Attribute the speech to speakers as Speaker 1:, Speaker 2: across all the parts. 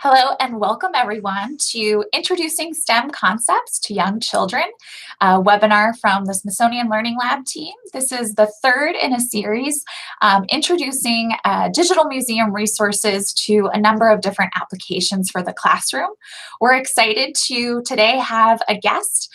Speaker 1: Hello and welcome everyone to Introducing STEM Concepts to Young Children, a webinar from the Smithsonian Learning Lab team. This is the third in a series introducing digital museum resources to a number of different applications for the classroom. We're excited to today have a guest.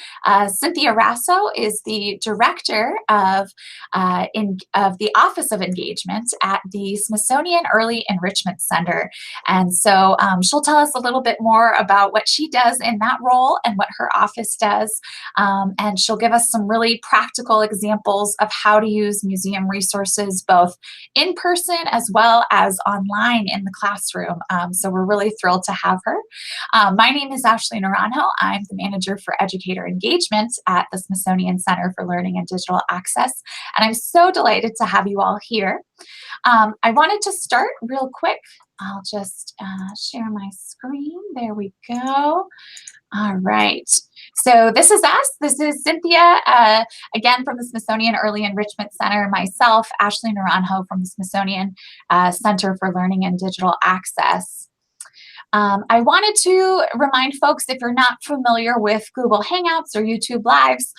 Speaker 1: Cynthia Raso is the director of the Office of Engagement at the Smithsonian Early Enrichment Center. And so she'll tell us a little bit more about what she does in that role and what her office does. And she'll give us some really practical examples of how to use museum resources both in person as well as online in the classroom. So we're really thrilled to have her. My name is Ashley Naranjo. I'm the manager for educator engagement at the Smithsonian Center for Learning and Digital Access. And I'm so delighted to have you all here. I wanted to start real quick. I'll just share my screen. There we go. All right. So this is us. This is Cynthia, again from the Smithsonian Early Enrichment Center, myself, Ashley Naranjo from the Smithsonian Center for Learning and Digital Access. I wanted to remind folks, if you're not familiar with Google Hangouts or YouTube Lives,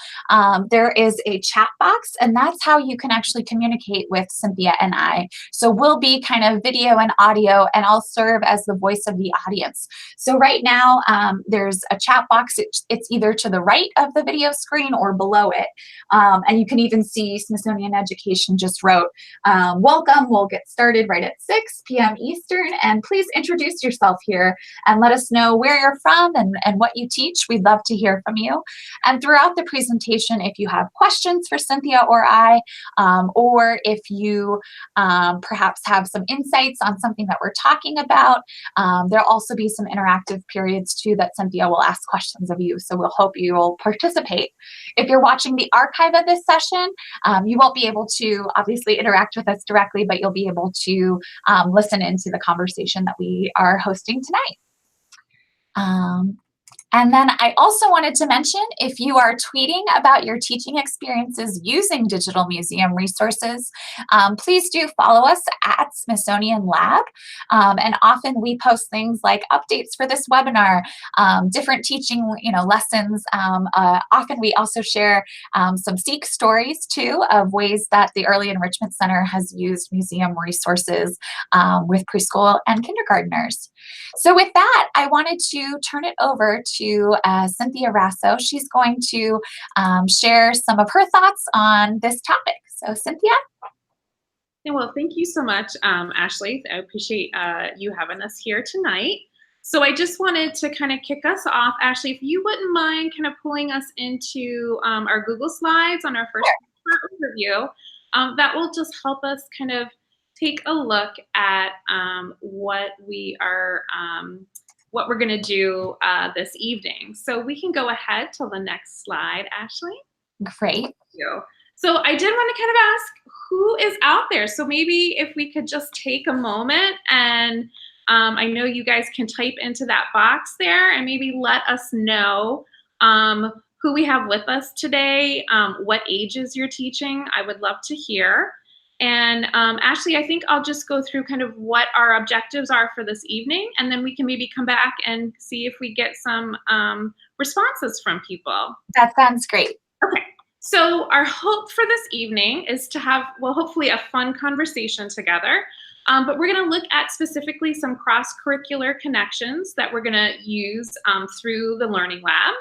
Speaker 1: there is a chat box, and that's how you can actually communicate with Cynthia and I. So we'll be kind of video and audio, and I'll serve as the voice of the audience. So right now, there's a chat box. It's either to the right of the video screen or below it. And you can even see Smithsonian Education just wrote, welcome, we'll get started right at 6 p.m. Eastern, and please introduce yourself here and let us know where you're from and what you teach. We'd love to hear from you. And throughout the presentation, if you have questions for Cynthia or I, or if you perhaps have some insights on something that we're talking about, there'll also be some interactive periods too that Cynthia will ask questions of you. So we'll hope you will participate. If you're watching the archive of this session, you won't be able to obviously interact with us directly, but you'll be able to listen into the conversation that we are hosting tonight. And then I also wanted to mention, if you are tweeting about your teaching experiences using digital museum resources, please do follow us at Smithsonian Lab. And often we post things like updates for this webinar, different teaching lessons. Often we also share some Seek stories too of ways that the Early Enrichment Center has used museum resources with preschool and kindergartners. So with that, I wanted to turn it over to Cynthia Raso. She's going to share some of her thoughts on this topic. So Cynthia?
Speaker 2: Yeah, well, thank you so much, Ashley. I appreciate you having us here tonight. So I just wanted to kind of kick us off. Ashley, if you wouldn't mind kind of pulling us into our Google Slides on our first overview, that will just help us kind of take a look at what we're going to do this evening. So we can go ahead to the next slide, Ashley.
Speaker 1: Great.
Speaker 2: Thank you. So I did want to kind of ask who is out there. So maybe if we could just take a moment, and I know you guys can type into that box there and maybe let us know who we have with us today, what ages you're teaching. I would love to hear. And Ashley, I think I'll just go through kind of what our objectives are for this evening, and then we can maybe come back and see if we get some responses from people.
Speaker 1: That sounds great.
Speaker 2: Okay, so our hope for this evening is to have, well, hopefully a fun conversation together, but we're gonna look at specifically some cross-curricular connections that we're gonna use through the Learning Lab.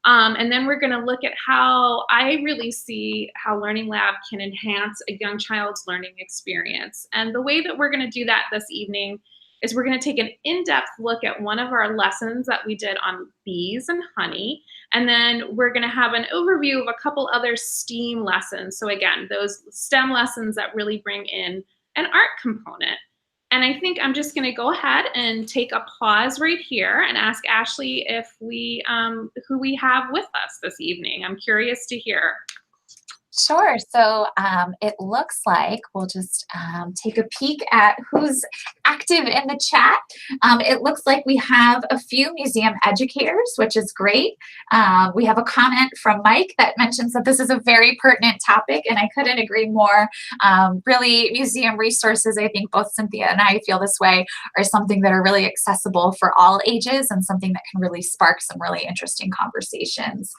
Speaker 2: And then we're going to look at how I really see how Learning Lab can enhance a young child's learning experience. And the way that we're going to do that this evening is we're going to take an in-depth look at one of our lessons that we did on bees and honey. And then we're going to have an overview of a couple other STEAM lessons. So again, those STEM lessons that really bring in an art component. And I think I'm just going to go ahead and take a pause right here and ask Ashley if who we have with us this evening. I'm curious to hear.
Speaker 1: Sure. So it looks like we'll just take a peek at who's active in the chat. It looks like we have a few museum educators, which is great. We have a comment from Mike that mentions that this is a very pertinent topic, and I couldn't agree more. Really, museum resources, I think both Cynthia and I feel this way, are something that are really accessible for all ages and something that can really spark some really interesting conversations.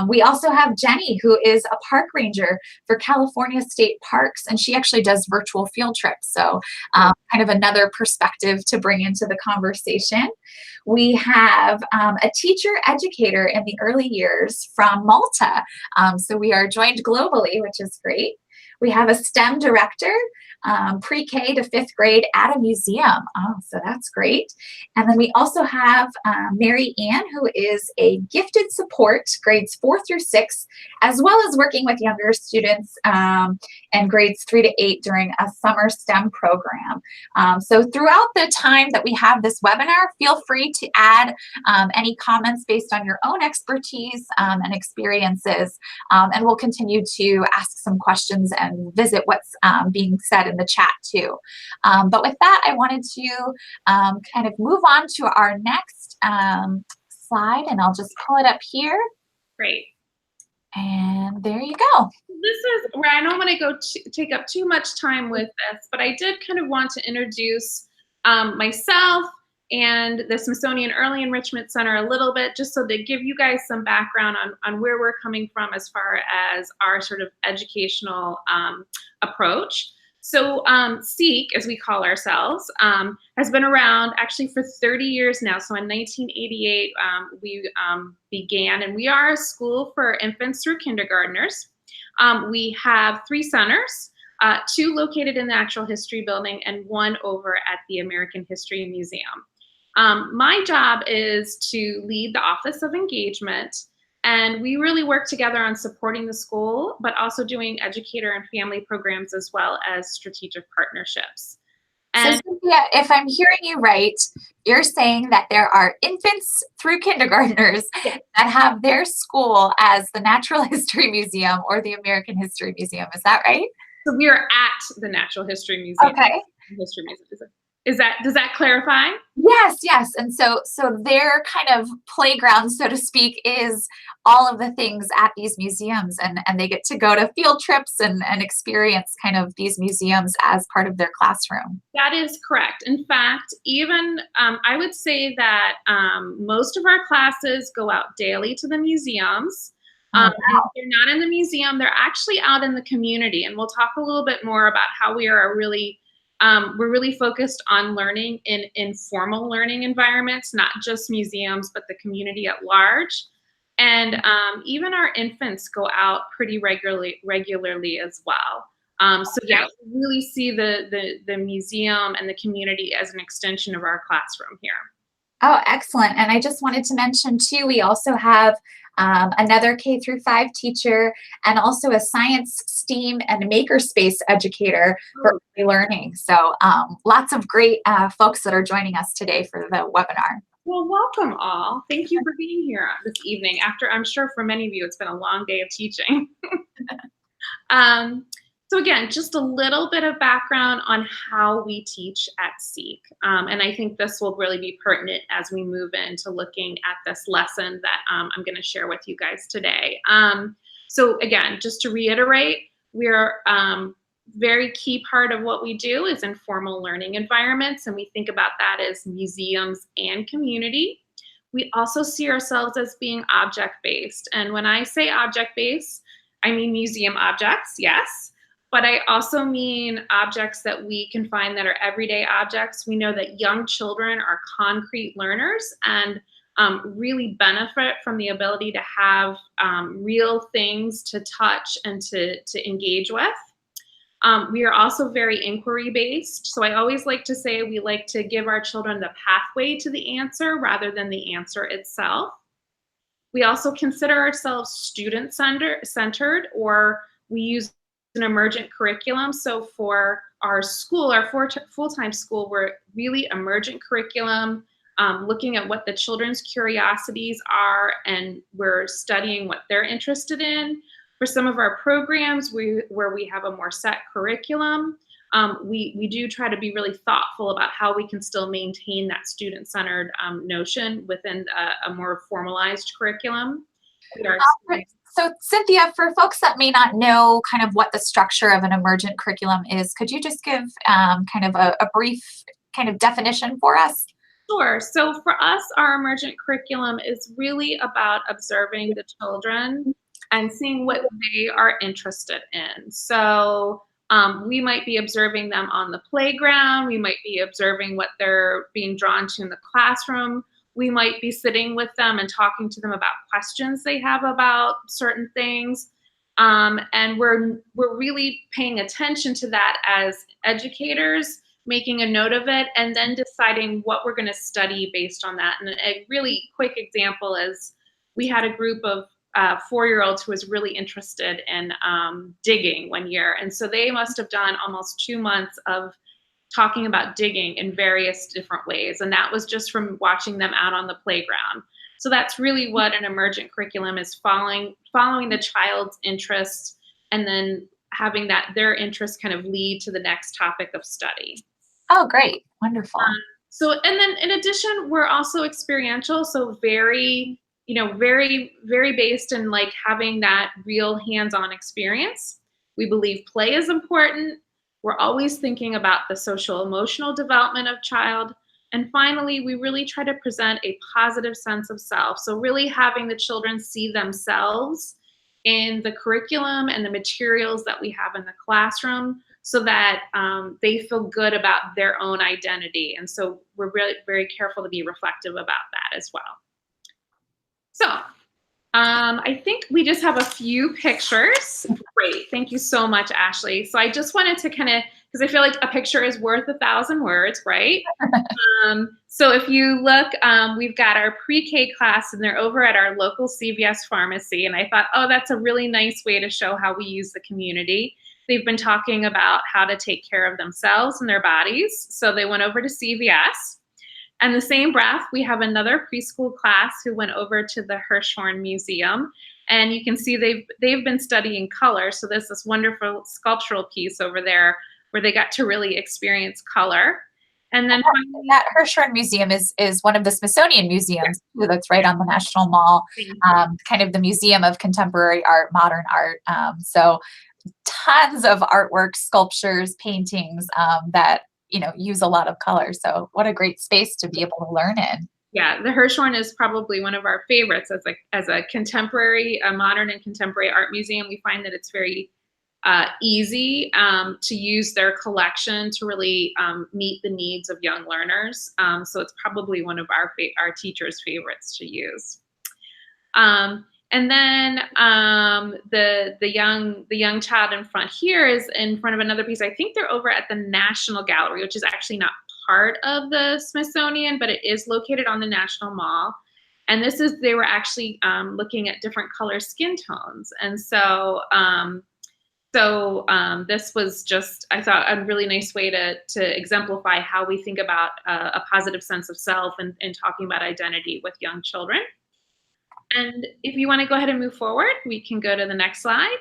Speaker 1: We also have Jenny, who is a park ranger for California State Parks, and she actually does virtual field trips. So kind of another perspective to bring into the conversation. We have a teacher educator in the early years from Malta. So we are joined globally, which is great. We have a STEM director, pre-K to 5th grade at a museum. Oh, so that's great. And then we also have Mary Ann, who is a gifted support, grades 4 through 6, as well as working with younger students and grades 3 to 8 during a summer STEM program. So throughout the time that we have this webinar, feel free to add any comments based on your own expertise and experiences, and we'll continue to ask some questions and visit what's being said in the chat too. But with that, I wanted to kind of move on to our next slide, and I'll just pull it up here.
Speaker 2: Great.
Speaker 1: And there you go.
Speaker 2: This is where I don't want to go take up too much time with this, but I did kind of want to introduce myself and the Smithsonian Early Enrichment Center a little bit, just so to give you guys some background on where we're coming from as far as our sort of educational approach. So SEEK, as we call ourselves, has been around actually for 30 years now. So in 1988, we began, and we are a school for infants through kindergartners. We have 3 centers, 2 located in the Natural History Building and 1 over at the American History Museum. My job is to lead the Office of Engagement, and we really work together on supporting the school, but also doing educator and family programs as well as strategic partnerships. And
Speaker 1: so Cynthia, if I'm hearing you right, you're saying that there are infants through kindergartners that have their school as the Natural History Museum or the American History Museum. Is that right?
Speaker 2: so we are at the Natural History Museum.
Speaker 1: Okay.
Speaker 2: History Museum. Does that clarify?
Speaker 1: Yes. And so their kind of playground, so to speak, is all of the things at these museums, and they get to go to field trips and experience kind of these museums as part of their classroom.
Speaker 2: That is correct. In fact, even I would say that most of our classes go out daily to the museums. If they're not in the museum, they're actually out in the community, and we'll talk a little bit more about how we are we're really focused on learning in informal learning environments, not just museums, but the community at large. And even our infants go out pretty regularly as well. So yeah, we really see the museum and the community as an extension of our classroom here.
Speaker 1: Oh, excellent. And I just wanted to mention too, we also have another K through 5 teacher and also a science, STEAM, and makerspace educator for early learning. So lots of great folks that are joining us today for the webinar.
Speaker 2: Well, welcome all. Thank you for being here this evening. After, I'm sure for many of you, it's been a long day of teaching. So again, just a little bit of background on how we teach at SEEK. And I think this will really be pertinent as we move into looking at this lesson that I'm going to share with you guys today. So again, just to reiterate, we're very key part of what we do is informal learning environments, and we think about that as museums and community. We also see ourselves as being object-based. And when I say object-based, I mean museum objects, yes. But I also mean objects that we can find that are everyday objects. We know that young children are concrete learners and really benefit from the ability to have real things to touch and to engage with. We are also very inquiry-based. So I always like to say we like to give our children the pathway to the answer rather than the answer itself. We also consider ourselves student-centered, or we use an emergent curriculum. So for our school, our full-time school, we're really emergent curriculum, looking at what the children's curiosities are, and we're studying what they're interested in. For some of our programs where we have a more set curriculum, we do try to be really thoughtful about how we can still maintain that student-centered notion within a more formalized curriculum. We are
Speaker 1: So Cynthia, for folks that may not know kind of what the structure of an emergent curriculum is, could you just give kind of a brief kind of definition for us?
Speaker 2: Sure. So for us, our emergent curriculum is really about observing the children and seeing what they are interested in. So we might be observing them on the playground. We might be observing what they're being drawn to in the classroom. We might be sitting with them and talking to them about questions they have about certain things. And we're really paying attention to that as educators, making a note of it, and then deciding what we're going to study based on that. And a really quick example is we had a group of 4-year-olds who was really interested in digging one year. And so they must have done almost 2 months of talking about digging in various different ways. And that was just from watching them out on the playground. So that's really what an emergent curriculum is, following the child's interests and then having their interests kind of lead to the next topic of study.
Speaker 1: Oh, great. Wonderful.
Speaker 2: And then in addition, we're also experiential. So very based in like having that real hands-on experience. We believe play is important. We're always thinking about the social emotional development of child. And finally, we really try to present a positive sense of self. So really having the children see themselves in the curriculum and the materials that we have in the classroom so that they feel good about their own identity. And so we're really very careful to be reflective about that as well. So I think we just have a few pictures. Great. Thank you so much, Ashley. So I just wanted to kind of, because I feel like a picture is worth 1,000 words, right? So if you look, we've got our pre-K class and they're over at our local CVS pharmacy. And I thought, oh, that's a really nice way to show how we use the community. They've been talking about how to take care of themselves and their bodies. So they went over to CVS. And the same breath, we have another preschool class who went over to the Hirshhorn Museum. And you can see they've been studying color. So there's this wonderful sculptural piece over there where they got to really experience color. And then
Speaker 1: that Hirshhorn Museum is one of the Smithsonian museums too, that's right on the National Mall, kind of the Museum of Contemporary Art, Modern Art. So tons of artwork, sculptures, paintings that use a lot of color. So what a great space to be able to learn in.
Speaker 2: Yeah, the Hirshhorn is probably one of our favorites as a contemporary, modern and contemporary art museum. We find that it's very easy to use their collection to really meet the needs of young learners. So it's probably one of our teachers' favorites to use. And then the young child in front here is in front of another piece. I think they're over at the National Gallery, which is actually not part of the Smithsonian, but it is located on the National Mall. And they were actually looking at different color skin tones. And so this was just, I thought, a really nice way to exemplify how we think about a positive sense of self and talking about identity with young children. And if you want to go ahead and move forward, we can go to the next slide.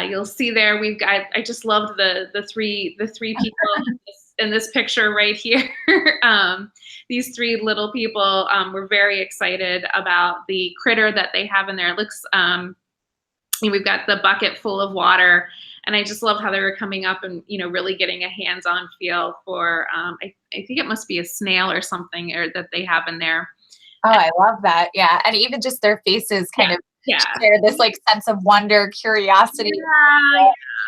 Speaker 2: You'll see there I just loved the three people in this picture right here. These three little people were very excited about the critter that they have in there. It looks, we've got the bucket full of water, and I just loved how they were coming up and really getting a hands-on feel for. I think it must be a snail or something that they have in there.
Speaker 1: Oh, I love that. Yeah. And even just their faces kind of share this like sense of wonder, curiosity.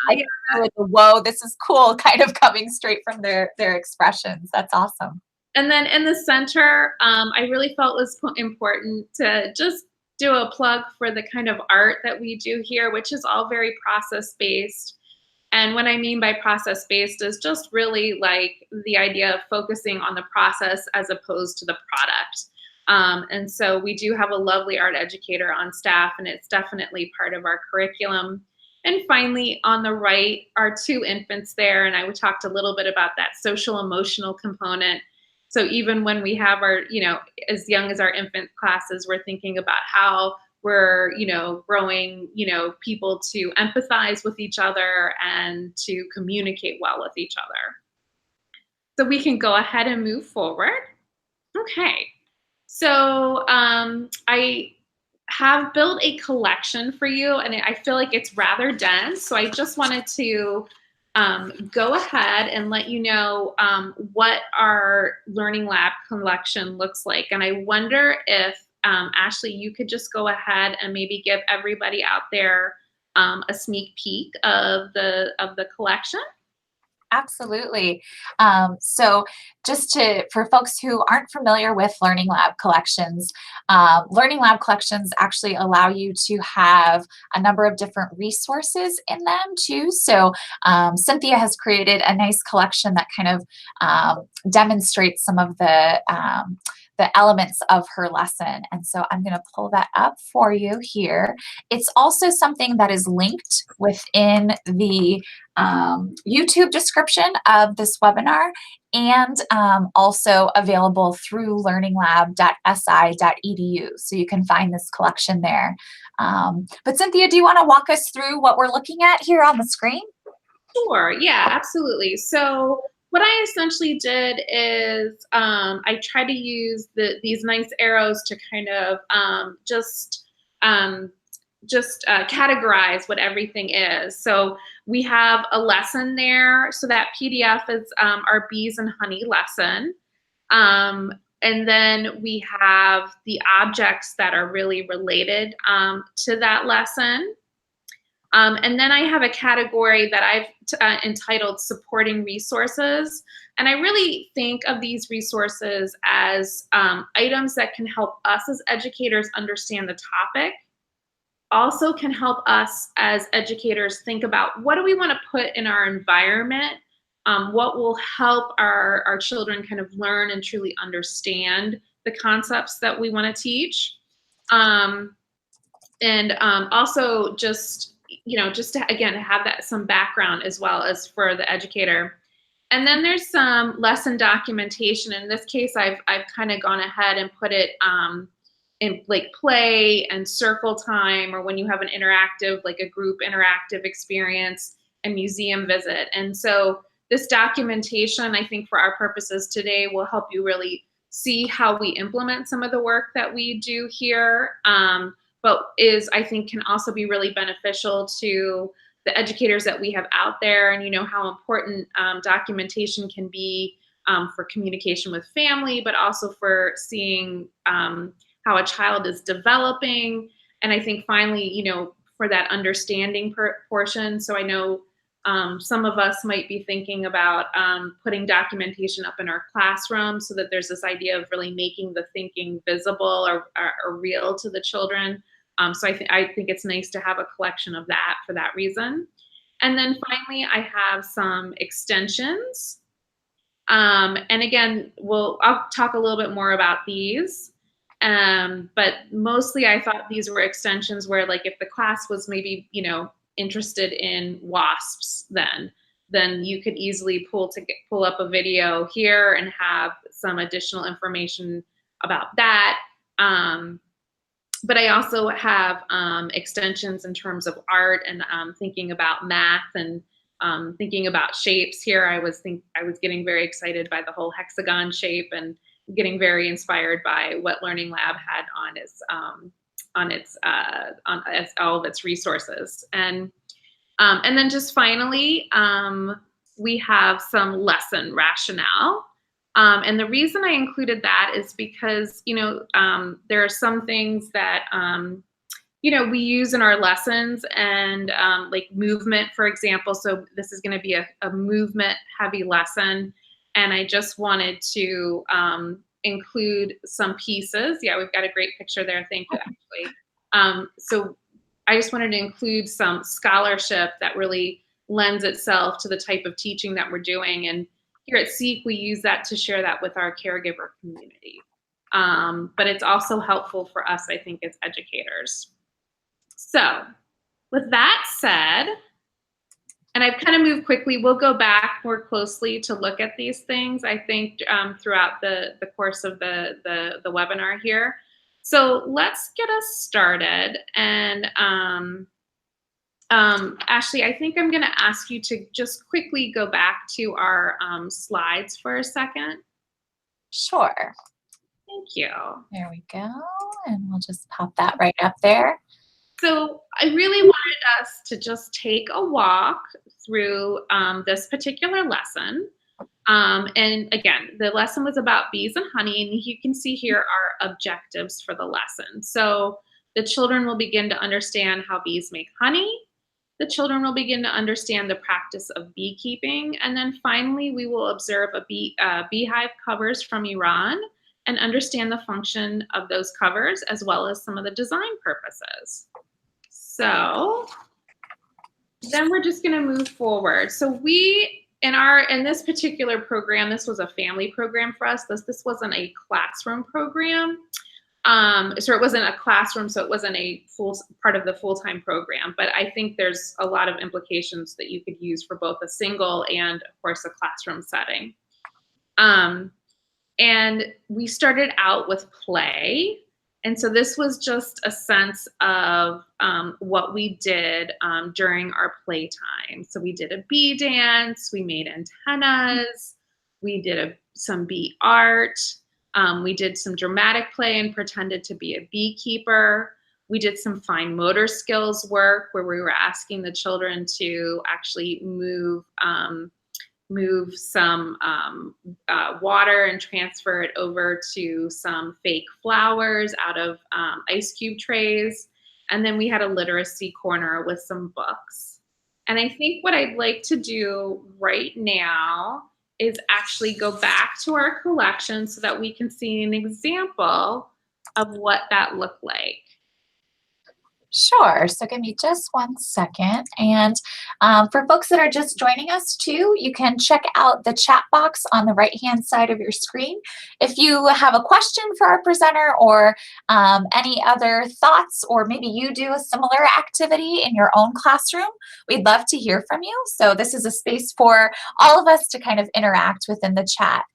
Speaker 1: With the whoa, this is cool kind of coming straight from their expressions. That's awesome.
Speaker 2: And then in the center, I really felt it was important to just do a plug for the kind of art that we do here, which is all very process-based. And what I mean by process-based is just really like the idea of focusing on the process as opposed to the product. And so we do have a lovely art educator on staff, and it's definitely part of our curriculum. And finally, on the right are 2 infants there, and I talked a little bit about that social emotional component. So even when we have our, as young as our infant classes, we're thinking about how we're, growing, people to empathize with each other and to communicate well with each other. So we can go ahead and move forward. Okay. So I have built a collection for you, and I feel like it's rather dense. So I just wanted to go ahead and let you know what our Learning Lab collection looks like. And I wonder if, Ashley, you could just go ahead and maybe give everybody out there a sneak peek of the collection.
Speaker 1: Absolutely. So for folks who aren't familiar with Learning Lab collections actually allow you to have a number of different resources in them too. So Cynthia has created a nice collection that kind of demonstrates some of the elements of her lesson. And so I'm going to pull that up for you here. It's also something that is linked within the YouTube description of this webinar, and also available through learninglab.si.edu. So you can find this collection there. But Cynthia, do you want to walk us through what we're looking at here on the screen?
Speaker 2: Sure, yeah, absolutely. So what I essentially did is I try to use these nice arrows to kind of just categorize what everything is. So we have a lesson there. So that PDF is our bees and honey lesson. And then we have the objects that are really related to that lesson. And then I have a category that I've entitled supporting resources. And I really think of these resources as items that can help us as educators understand the topic, also can help us as educators think about what do we want to put in our environment, what will help our children kind of learn and truly understand the concepts that we want to teach. And also just to, again, have that some background as well as for the educator. And then there's some lesson documentation. In this case, I've kind of gone ahead and put it in like play and circle time, or when you have an interactive, like a group interactive experience, and museum visit. And so this documentation, I think for our purposes today, will help you really see how we implement some of the work that we do here. But I think can also be really beneficial to the educators that we have out there, and how important documentation can be for communication with family, but also for seeing how a child is developing. And I think finally, for that understanding portion. So I know some of us might be thinking about putting documentation up in our classroom so that there's this idea of really making the thinking visible or real to the children. So I think it's nice to have a collection of that for that reason. And then finally, I have some extensions. And again, I'll talk a little bit more about these. But mostly I thought these were extensions where, like, if the class was maybe, interested in wasps, then you could easily pull up a video here and have some additional information about that. But I also have extensions in terms of art and thinking about math and thinking about shapes. Here, I was getting very excited by the whole hexagon shape and getting very inspired by what Learning Lab had on all of its resources. And then just finally, we have some lesson rationale. And the reason I included that is because, there are some things that, we use in our lessons, and like movement, for example. So this is going to be a movement heavy lesson. And I just wanted to include some pieces. Yeah, we've got a great picture there. Thank you, Ashley. So I just wanted to include some scholarship that really lends itself to the type of teaching that we're doing. And here at SEEK, we use that to share that with our caregiver community. But it's also helpful for us, I think, as educators. So with that said, and I've kind of moved quickly, we'll go back more closely to look at these things, I think, throughout the course of the webinar here. So let's get us started. And Ashley, I think I'm going to ask you to just quickly go back to our slides for a second.
Speaker 1: Sure.
Speaker 2: Thank you.
Speaker 1: There we go. And we'll just pop that right up there.
Speaker 2: So I really wanted us to just take a walk through this particular lesson. And again, the lesson was about bees and honey, and you can see here our objectives for the lesson. So the children will begin to understand how bees make honey. The children will begin to understand the practice of beekeeping. And then finally, we will observe beehive covers from Iran and understand the function of those covers as well as some of the design purposes. So then we're just going to move forward. So we, in this particular program, this was a family program for us. This wasn't a classroom program. So it wasn't a classroom, so it wasn't a full part of the full-time program. But I think there's a lot of implications that you could use for both a single and, of course, a classroom setting. And we started out with play. And so this was just a sense of what we did during our playtime. So we did a bee dance, we made antennas, we did some bee art, we did some dramatic play and pretended to be a beekeeper. We did some fine motor skills work where we were asking the children to actually move some water and transfer it over to some fake flowers out of ice cube trays. And then we had a literacy corner with some books. And I think what I'd like to do right now is actually go back to our collection so that we can see an example of what that looked like.
Speaker 1: Sure. So give me just one second. And for folks that are just joining us too, you can check out the chat box on the right-hand side of your screen. If you have a question for our presenter or any other thoughts, or maybe you do a similar activity in your own classroom, we'd love to hear from you. So this is a space for all of us to kind of interact within the chat.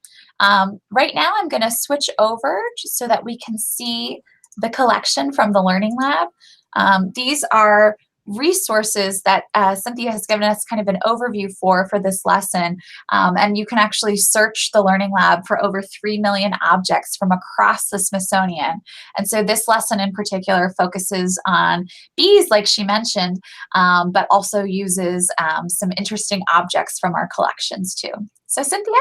Speaker 1: Right now, I'm going to switch over just so that we can see the collection from the Learning Lab. These are resources that Cynthia has given us kind of an overview for this lesson. And you can actually search the Learning Lab for over 3 million objects from across the Smithsonian. And so this lesson in particular focuses on bees, like she mentioned, but also uses some interesting objects from our collections too. So Cynthia?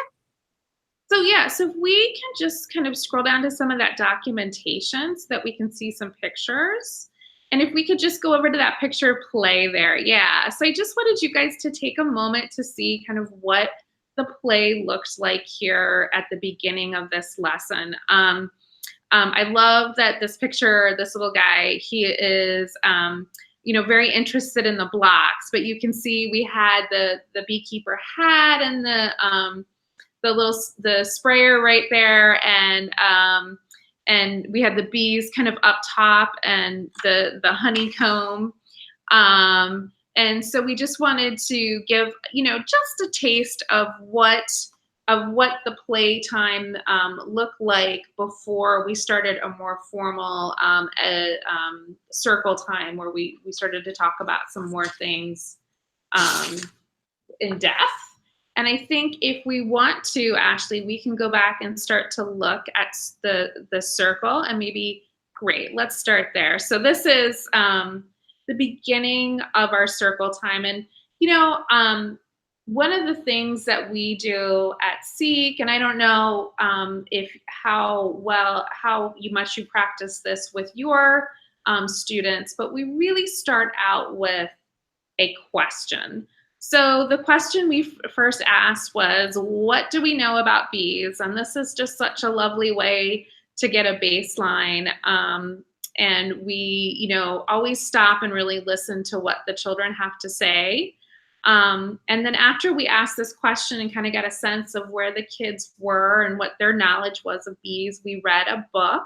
Speaker 2: So yeah, so if we can just kind of scroll down to some of that documentation so that we can see some pictures. And if we could just go over to that picture play there. Yeah, so I just wanted you guys to take a moment to see kind of what the play looks like here at the beginning of this lesson. I love that this picture, this little guy, he is, very interested in the blocks, but you can see we had the beekeeper hat and the sprayer right there, and we had the bees kind of up top and the honeycomb. And so we just wanted to give, just a taste of what the playtime looked like before we started a more formal circle time where we started to talk about some more things in depth. And I think if we want to, Ashley, we can go back and start to look at the circle and maybe, great, let's start there. So this is the beginning of our circle time. And, one of the things that we do at Seek, and I don't know how much you practice this with your students, but we really start out with a question. So the question we first asked was, what do we know about bees? And this is just such a lovely way to get a baseline. And we, always stop and really listen to what the children have to say. And then after we asked this question and kind of got a sense of where the kids were and what their knowledge was of bees, we read a book.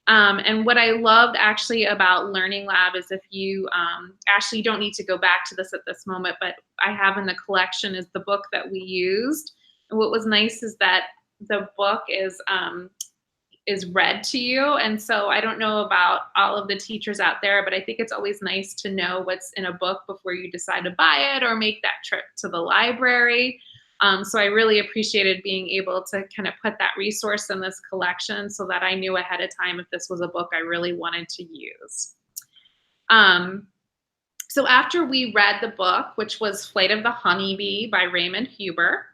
Speaker 2: And what I loved actually about Learning Lab is if you, Ashley, you don't need to go back to this at this moment, but I have in the collection is the book that we used. And what was nice is that the book is is read to you. And so I don't know about all of the teachers out there, but I think it's always nice to know what's in a book before you decide to buy it or make that trip to the library. So I really appreciated being able to kind of put that resource in this collection so that I knew ahead of time if this was a book I really wanted to use. So after we read the book, which was Flight of the Honeybee by Raymond Huber,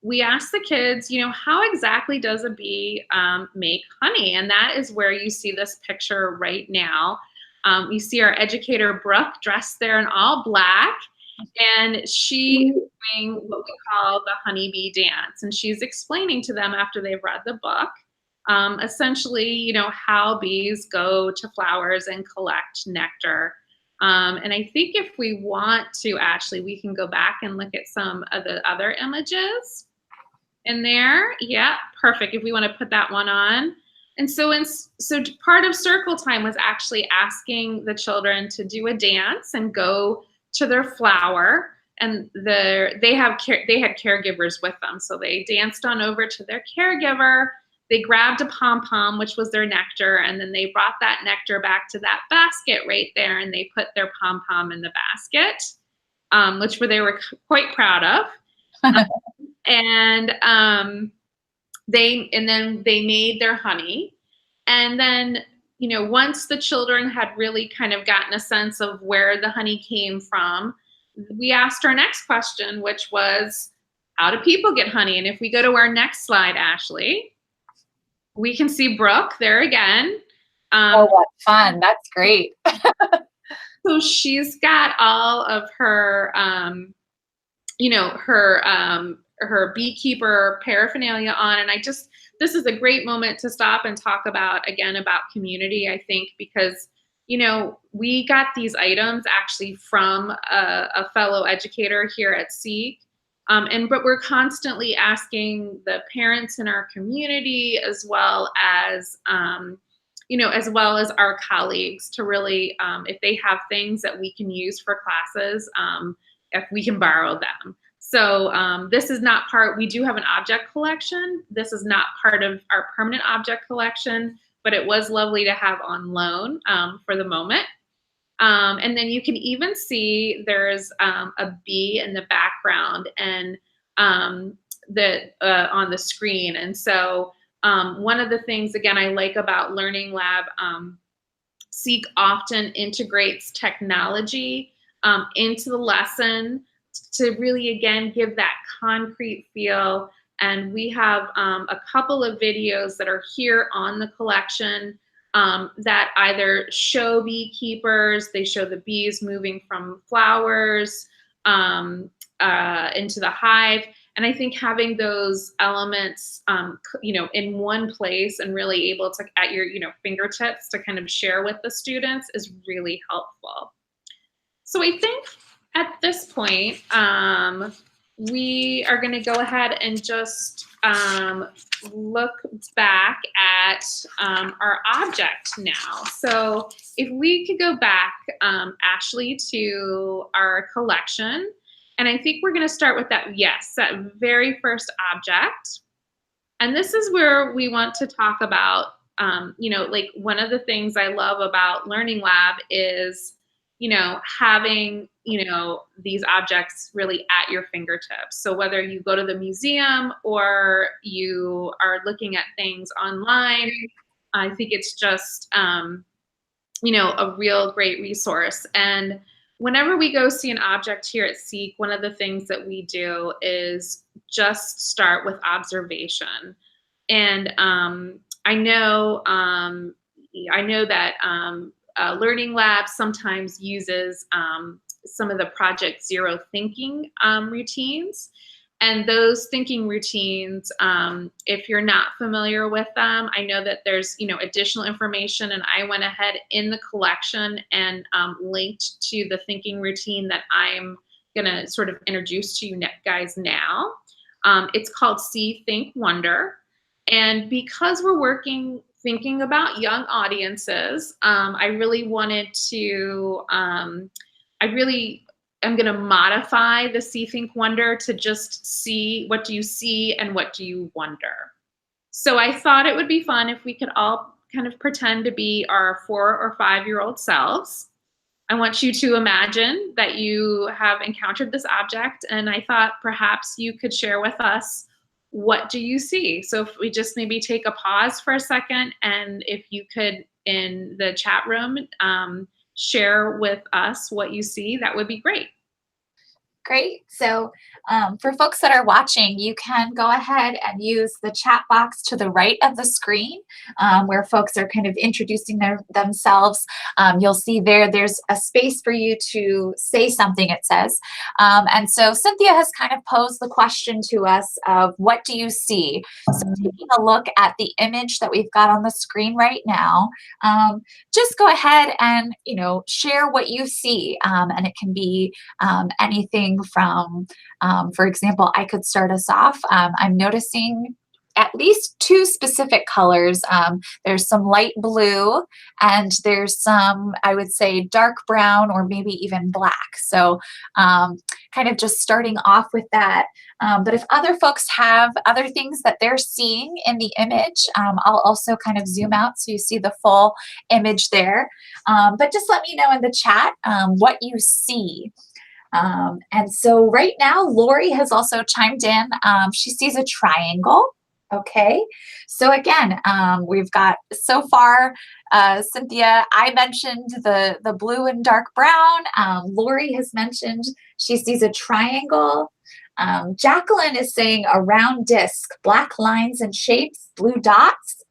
Speaker 2: we asked the kids, you know, how exactly does a bee make honey? And that is where you see this picture right now. You see our educator, Brooke, dressed there in all black, and she is doing what we call the honeybee dance. And she's explaining to them after they've read the book, essentially, you know, how bees go to flowers and collect nectar. And I think if we want to, Ashley, we can go back and look at some of the other images in there. Yeah, perfect. If we want to put that one on. And so, so part of circle time was actually asking the children to do a dance and go to their flower. And they had caregivers with them. So they danced on over to their caregiver. They grabbed a pom-pom, which was their nectar, and then they brought that nectar back to that basket right there, and they put their pom-pom in the basket, which they were quite proud of. And then they made their honey. And then, you know, once the children had really kind of gotten a sense of where the honey came from, we asked our next question, which was, how do people get honey? And if we go to our next slide, Ashley, we can see Brooke there again.
Speaker 1: Oh, what fun. That's great.
Speaker 2: So she's got all of her, you know, her beekeeper paraphernalia on. And this is a great moment to stop and talk about community, I think, because, you know, we got these items actually from a fellow educator here at Seek. But we're constantly asking the parents in our community, as well as, you know, as well as our colleagues to really, if they have things that we can use for classes, if we can borrow them. So this is not we do have an object collection. This is not part of our permanent object collection, but it was lovely to have on loan for the moment. And then you can even see there's a bee in the background and on the screen. And so one of the things, again, I like about Learning Lab, Seek often integrates technology into the lesson to really, again, give that concrete feel. And we have a couple of videos that are here on the collection that either show beekeepers, they show the bees moving from flowers into the hive. And I think having those elements, you know, in one place and really able to, at your, you know, fingertips to kind of share with the students is really helpful. So I think at this point, we are going to go ahead and just look back at our object now. So if we could go back, Ashley, to our collection, and I think we're going to start with that very first object. And this is where we want to talk about, you know, like one of the things I love about Learning Lab is, you know, having, you know, these objects really at your fingertips. So whether you go to the museum or you are looking at things online, I think it's just, you know, a real great resource. And whenever we go see an object here at Seek, one of the things that we do is just start with observation. And I know that Learning Lab sometimes uses some of the Project Zero thinking routines. And those thinking routines, if you're not familiar with them, I know that there's, you know, additional information, and I went ahead in the collection and linked to the thinking routine that I'm gonna sort of introduce to you guys now. It's called See, Think, Wonder. And because we're thinking about young audiences, I really wanted to, I'm going to modify the See, Think, Wonder to just see, what do you see and what do you wonder? So I thought it would be fun if we could all kind of pretend to be our 4 or 5-year-old selves. I want you to imagine that you have encountered this object, and I thought perhaps you could share with us, what do you see? So if we just maybe take a pause for a second, and if you could, in the chat room, share with us what you see, that would be great.
Speaker 1: Great. So for folks that are watching, you can go ahead and use the chat box to the right of the screen where folks are kind of introducing themselves. You'll see there's a space for you to say something, it says. And so Cynthia has kind of posed the question to us of, what do you see? So taking a look at the image that we've got on the screen right now, just go ahead and, share what you see. And it can be anything from, for example, I could start us off. I'm noticing at least 2 specific colors. There's some light blue and there's some, I would say, dark brown or maybe even black. So kind of just starting off with that. But if other folks have other things that they're seeing in the image, I'll also kind of zoom out so you see the full image there. But just let me know in the chat what you see. And so right now, Lori has also chimed in. She sees a triangle. Okay, so again, we've got so far, Cynthia, I mentioned the blue and dark brown. Lori has mentioned she sees a triangle. Jacqueline is saying a round disc, black lines and shapes, blue dots.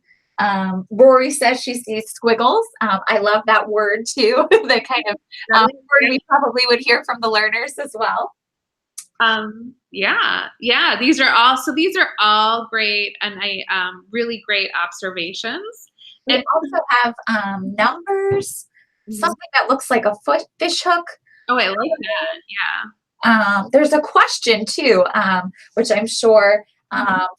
Speaker 1: Rory says she sees squiggles. I love that word too. The kind of word we probably would hear from the learners as well.
Speaker 2: Yeah. These are all great, and really great observations.
Speaker 1: We also have numbers, something that looks like a fish hook.
Speaker 2: Oh, I like that. Yeah.
Speaker 1: There's a question too, which I'm sure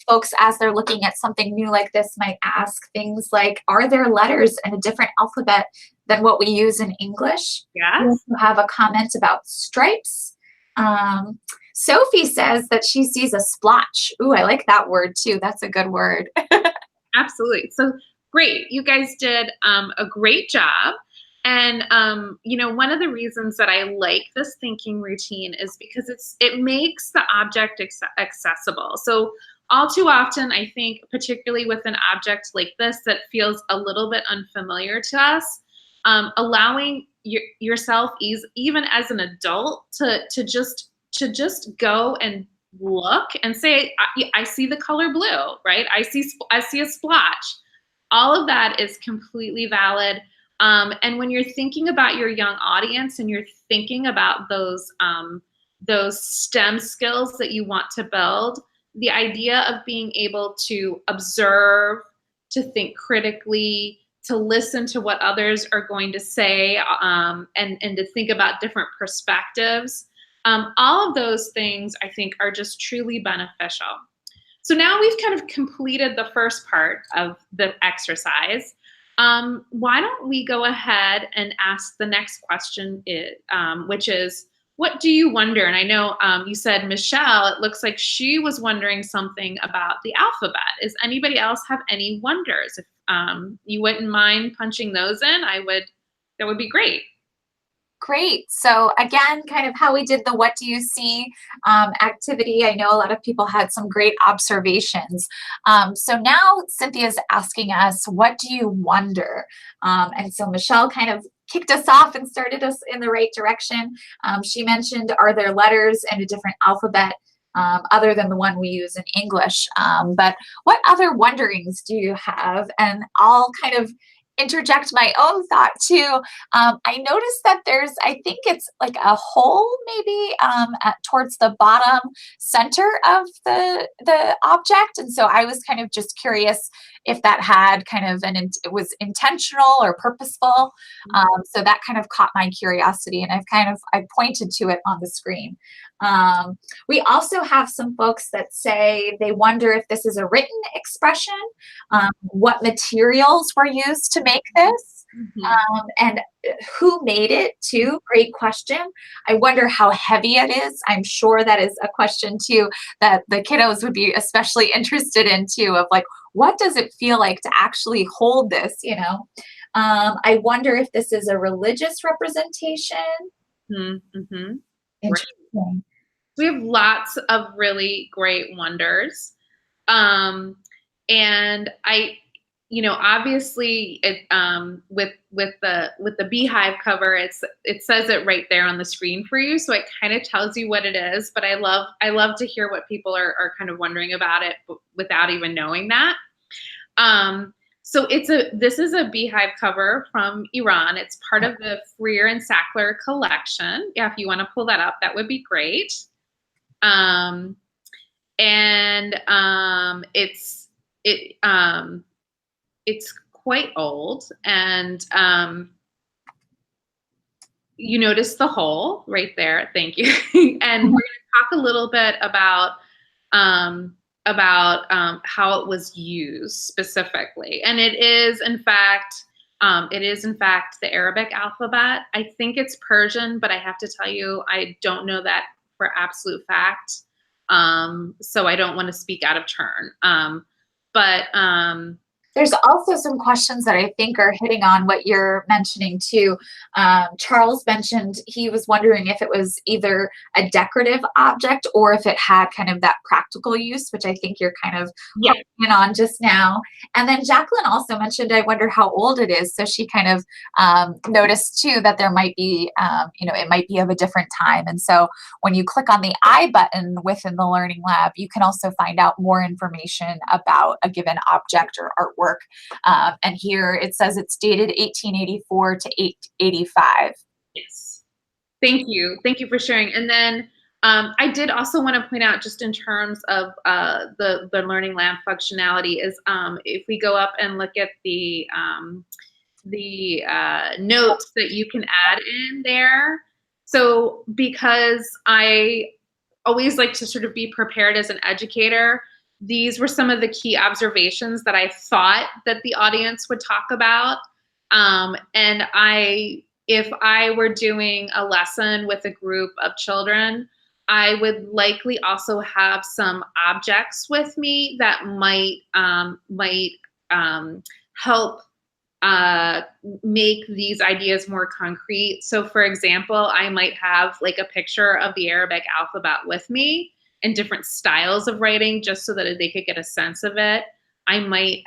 Speaker 1: folks, as they're looking at something new like this, might ask things like, are there letters in a different alphabet than what we use in English?
Speaker 2: Yes.
Speaker 1: We also have a comment about stripes. Sophie says that she sees a splotch. Ooh, I like that word too. That's a good word.
Speaker 2: Absolutely. So great. You guys did a great job. And, one of the reasons that I like this thinking routine is because it makes the object accessible. So all too often, I think, particularly with an object like this that feels a little bit unfamiliar to us, allowing yourself, even as an adult, to just go and look and say, I see the color blue, right? I see a splotch. All of that is completely valid. And when you're thinking about your young audience and you're thinking about those STEM skills that you want to build, the idea of being able to observe, to think critically, to listen to what others are going to say, and to think about different perspectives, all of those things I think are just truly beneficial. So now we've kind of completed the first part of the exercise. Why don't we go ahead and ask the next question, which is, what do you wonder? And I know you said, Michelle, it looks like she was wondering something about the alphabet. Does anybody else have any wonders? If you wouldn't mind punching those in, that would be great.
Speaker 1: Great. So again, kind of how we did the what do you see activity. I know a lot of people had some great observations. So now Cynthia's asking us, what do you wonder? And so Michelle kind of kicked us off and started us in the right direction. She mentioned, are there letters in a different alphabet other than the one we use in English? But what other wonderings do you have? And I'll kind of interject my own thought too. I noticed that there's, I think it's like a hole maybe towards the bottom center of the object. And so I was kind of just curious if that had kind of it was intentional or purposeful. So that kind of caught my curiosity, and I pointed to it on the screen. We also have some folks that say they wonder if this is a written expression, what materials were used to make this, and who made it too. Great question. I wonder how heavy it is. I'm sure that is a question too that the kiddos would be especially interested in too, of like, what does it feel like to actually hold this, you know? I wonder if this is a religious representation.
Speaker 2: Mm-hmm. Right.
Speaker 1: Interesting.
Speaker 2: We have lots of really great wonders. Um, and obviously with the beehive cover, it says it right there on the screen for you. So it kind of tells you what it is, but I love to hear what people are kind of wondering about it without even knowing that. So this is a beehive cover from Iran. It's part of the Freer and Sackler collection. Yeah, if you want to pull that up, that would be great. It's quite old, and you notice the hole right there. Thank you. And we're going to talk a little bit about how it was used specifically. And it is in fact the Arabic alphabet. I think it's Persian, but I have to tell you, I don't know that for absolute fact. So I don't want to speak out of turn. But
Speaker 1: There's also some questions that I think are hitting on what you're mentioning too. Charles mentioned he was wondering if it was either a decorative object or if it had kind of that practical use, which I think you're kind of honing in on just now. And then Jacqueline also mentioned, I wonder how old it is. So she kind of noticed too that there might be, it might be of a different time. And so when you click on the I button within the Learning Lab, you can also find out more information about a given object or artwork. And here it says it's dated 1884 to 885.
Speaker 2: Yes. Thank you. Thank you for sharing. And then I did also want to point out, just in terms of the Learning Lab functionality, is if we go up and look at the notes that you can add in there. So because I always like to sort of be prepared as an educator, these were some of the key observations that I thought that the audience would talk about. And if I were doing a lesson with a group of children, I would likely also have some objects with me that might help make these ideas more concrete. So for example, I might have like a picture of the Arabic alphabet with me and different styles of writing, just so that they could get a sense of it. I might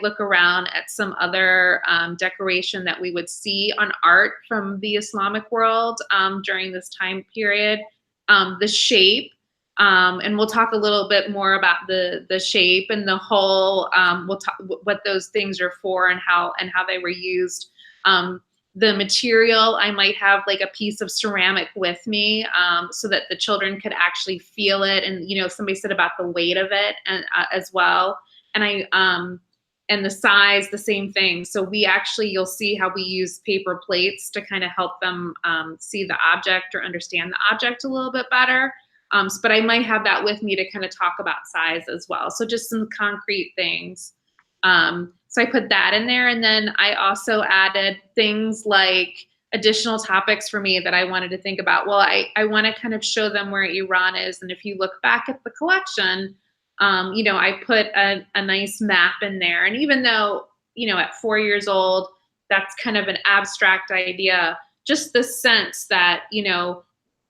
Speaker 2: look around at some other decoration that we would see on art from the Islamic world during this time period. The shape, and we'll talk a little bit more about the shape and the whole, we'll talk what those things are for and how they were used. The material, I might have like a piece of ceramic with me, so that the children could actually feel it. And, somebody said about the weight of it and as well. And and the size, the same thing. So you'll see how we use paper plates to kind of help them see the object or understand the object a little bit better. But I might have that with me to kind of talk about size as well. So just some concrete things. So I put that in there. And then I also added things like additional topics for me that I wanted to think about. Well, I want to kind of show them where Iran is. And if you look back at the collection, I put a nice map in there. And even though, at 4 years old, that's kind of an abstract idea, just the sense that,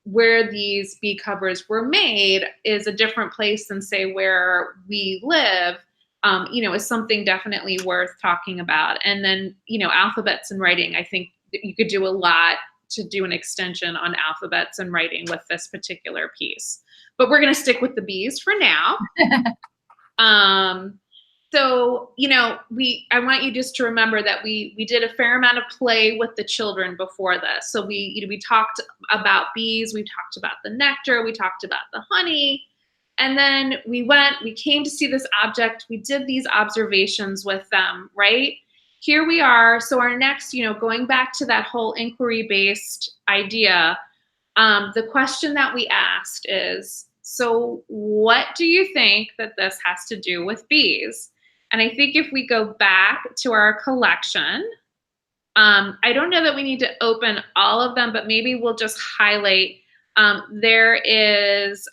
Speaker 2: where these bee covers were made is a different place than, say, where we live, is something definitely worth talking about. And then, alphabets and writing, I think that you could do a lot to do an extension on alphabets and writing with this particular piece. But we're going to stick with the bees for now. So, I want you just to remember that we did a fair amount of play with the children before this. So we talked about bees, we talked about the nectar, we talked about the honey, and then we came to see this object, we did these observations with them, right? Here we are. So our next, going back to that whole inquiry-based idea, the question that we asked is, so what do you think that this has to do with bees? And I think if we go back to our collection, I don't know that we need to open all of them, but maybe we'll just highlight. There is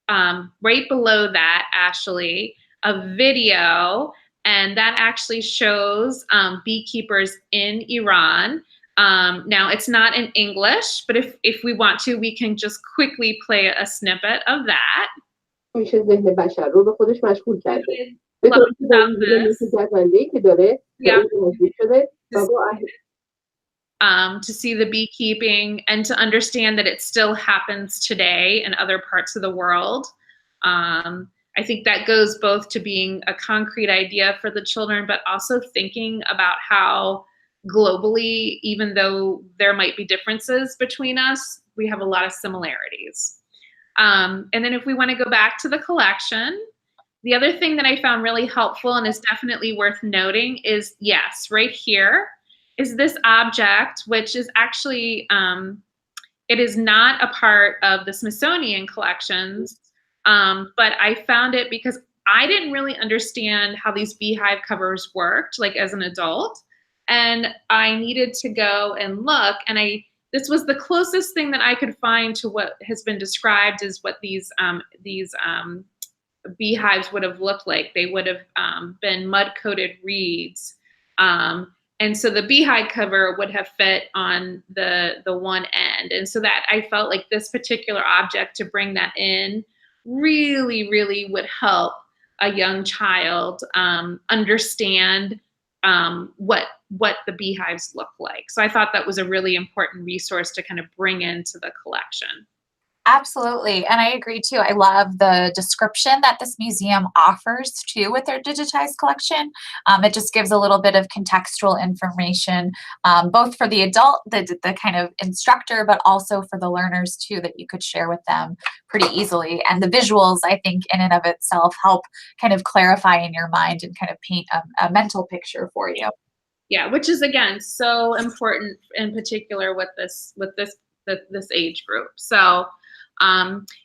Speaker 2: right below that, Ashley, a video, and that actually shows beekeepers in Iran. Now, it's not in English, but if we want to, we can just quickly play a snippet of that.
Speaker 3: میشه ذهن بشر رو به خودش مشغول کرده. به
Speaker 2: Love
Speaker 3: طوری که با
Speaker 2: about
Speaker 3: وجود
Speaker 2: this.
Speaker 3: نیرومندی که داره به
Speaker 2: Yeah.
Speaker 3: اون نزدیک شده و با
Speaker 2: To see the beekeeping and to understand that it still happens today in other parts of the world. I think that goes both to being a concrete idea for the children, but also thinking about how globally, even though there might be differences between us, we have a lot of similarities. And then if we want to go back to the collection, the other thing that I found really helpful and is definitely worth noting is, yes, right here is this object, which is actually, it is not a part of the Smithsonian collections, but I found it because I didn't really understand how these beehive covers worked, like as an adult. And I needed to go and look, and this was the closest thing that I could find to what has been described as what these beehives would have looked like. They would have been mud-coated reeds. And so the beehive cover would have fit on the one end. And so that I felt like this particular object, to bring that in, really, really would help a young child understand what the beehives look like. So I thought that was a really important resource to kind of bring into the collection.
Speaker 1: Absolutely. And I agree too. I love the description that this museum offers too with their digitized collection. It just gives a little bit of contextual information, both for the adult, the kind of instructor, but also for the learners too, that you could share with them pretty easily. And the visuals, I think, in and of itself help kind of clarify in your mind and kind of paint a mental picture for you.
Speaker 2: Yeah, which is, again, so important in particular with this age group. So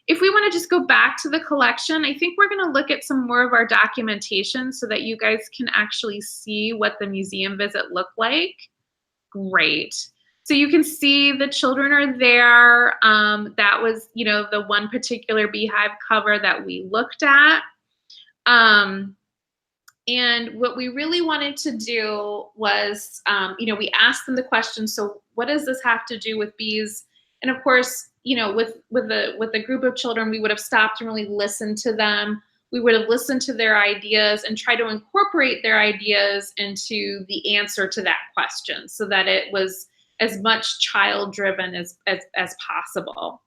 Speaker 2: if we want to just go back to the collection, I think we're going to look at some more of our documentation so that you guys can actually see what the museum visit looked like. Great. So you can see the children are there. That was, the one particular beehive cover that we looked at. And what we really wanted to do was, we asked them the question, so what does this have to do with bees? And of course, with a group of children, we would have stopped and really listened to them. We would have listened to their ideas and try to incorporate their ideas into the answer to that question so that it was as much child-driven as possible.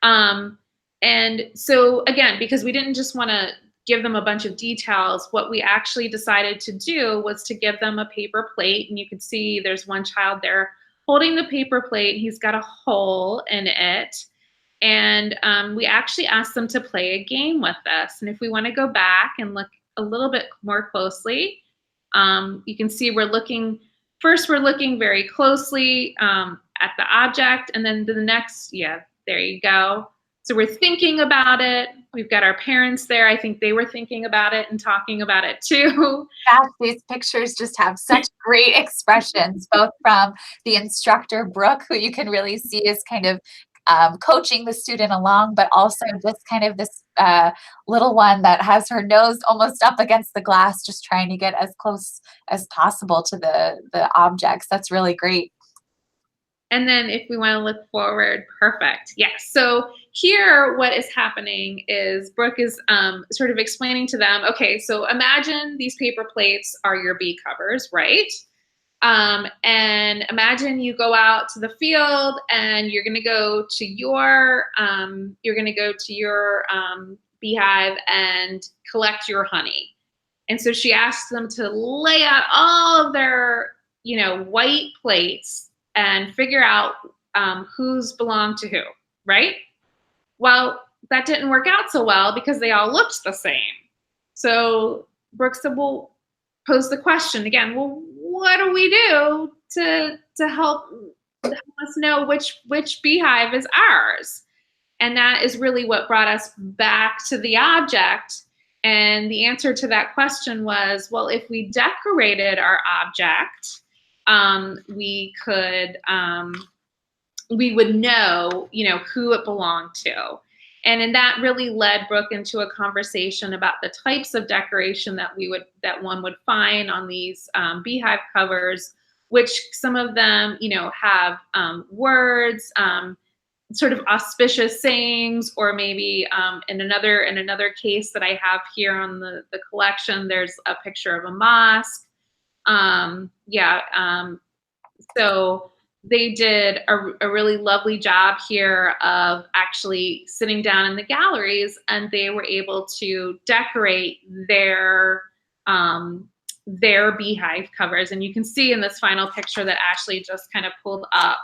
Speaker 2: And so again, because we didn't just want to give them a bunch of details, what we actually decided to do was to give them a paper plate. And you can see there's one child there holding the paper plate. He's got a hole in it. And we actually asked them to play a game with this. And if we want to go back and look a little bit more closely, you can see we're looking very closely at the object. And then the next, there you go. So we're thinking about it. We've got our parents there. I think they were thinking about it and talking about it too.
Speaker 1: Gosh, these pictures just have such great expressions, both from the instructor, Brooke, who you can really see is kind of coaching the student along, but also just kind of this little one that has her nose almost up against the glass, just trying to get as close as possible to the objects. That's really great.
Speaker 2: And then if we want to look forward, perfect. Yes. So here what is happening is Brooke is sort of explaining to them, okay, so imagine these paper plates are your bee covers, right? And imagine you go out to the field and you're going to go to your beehive and collect your honey. And so she asked them to lay out all of their, white plates and figure out whose belonged to who, right? Well, that didn't work out so well because they all looked the same. So Brooke said, well, pose the question again, well, what do we do to help us know which beehive is ours? And that is really what brought us back to the object. And the answer to that question was, well, if we decorated our object, we would know, who it belonged to. And in that really led Brooke into a conversation about the types of decoration that one would find on these beehive covers, which some of them, have words, sort of auspicious sayings, or maybe in another case that I have here on the collection, there's a picture of a mosque. So they did a really lovely job here of actually sitting down in the galleries, and they were able to decorate their beehive covers. And you can see in this final picture that Ashley just kind of pulled up,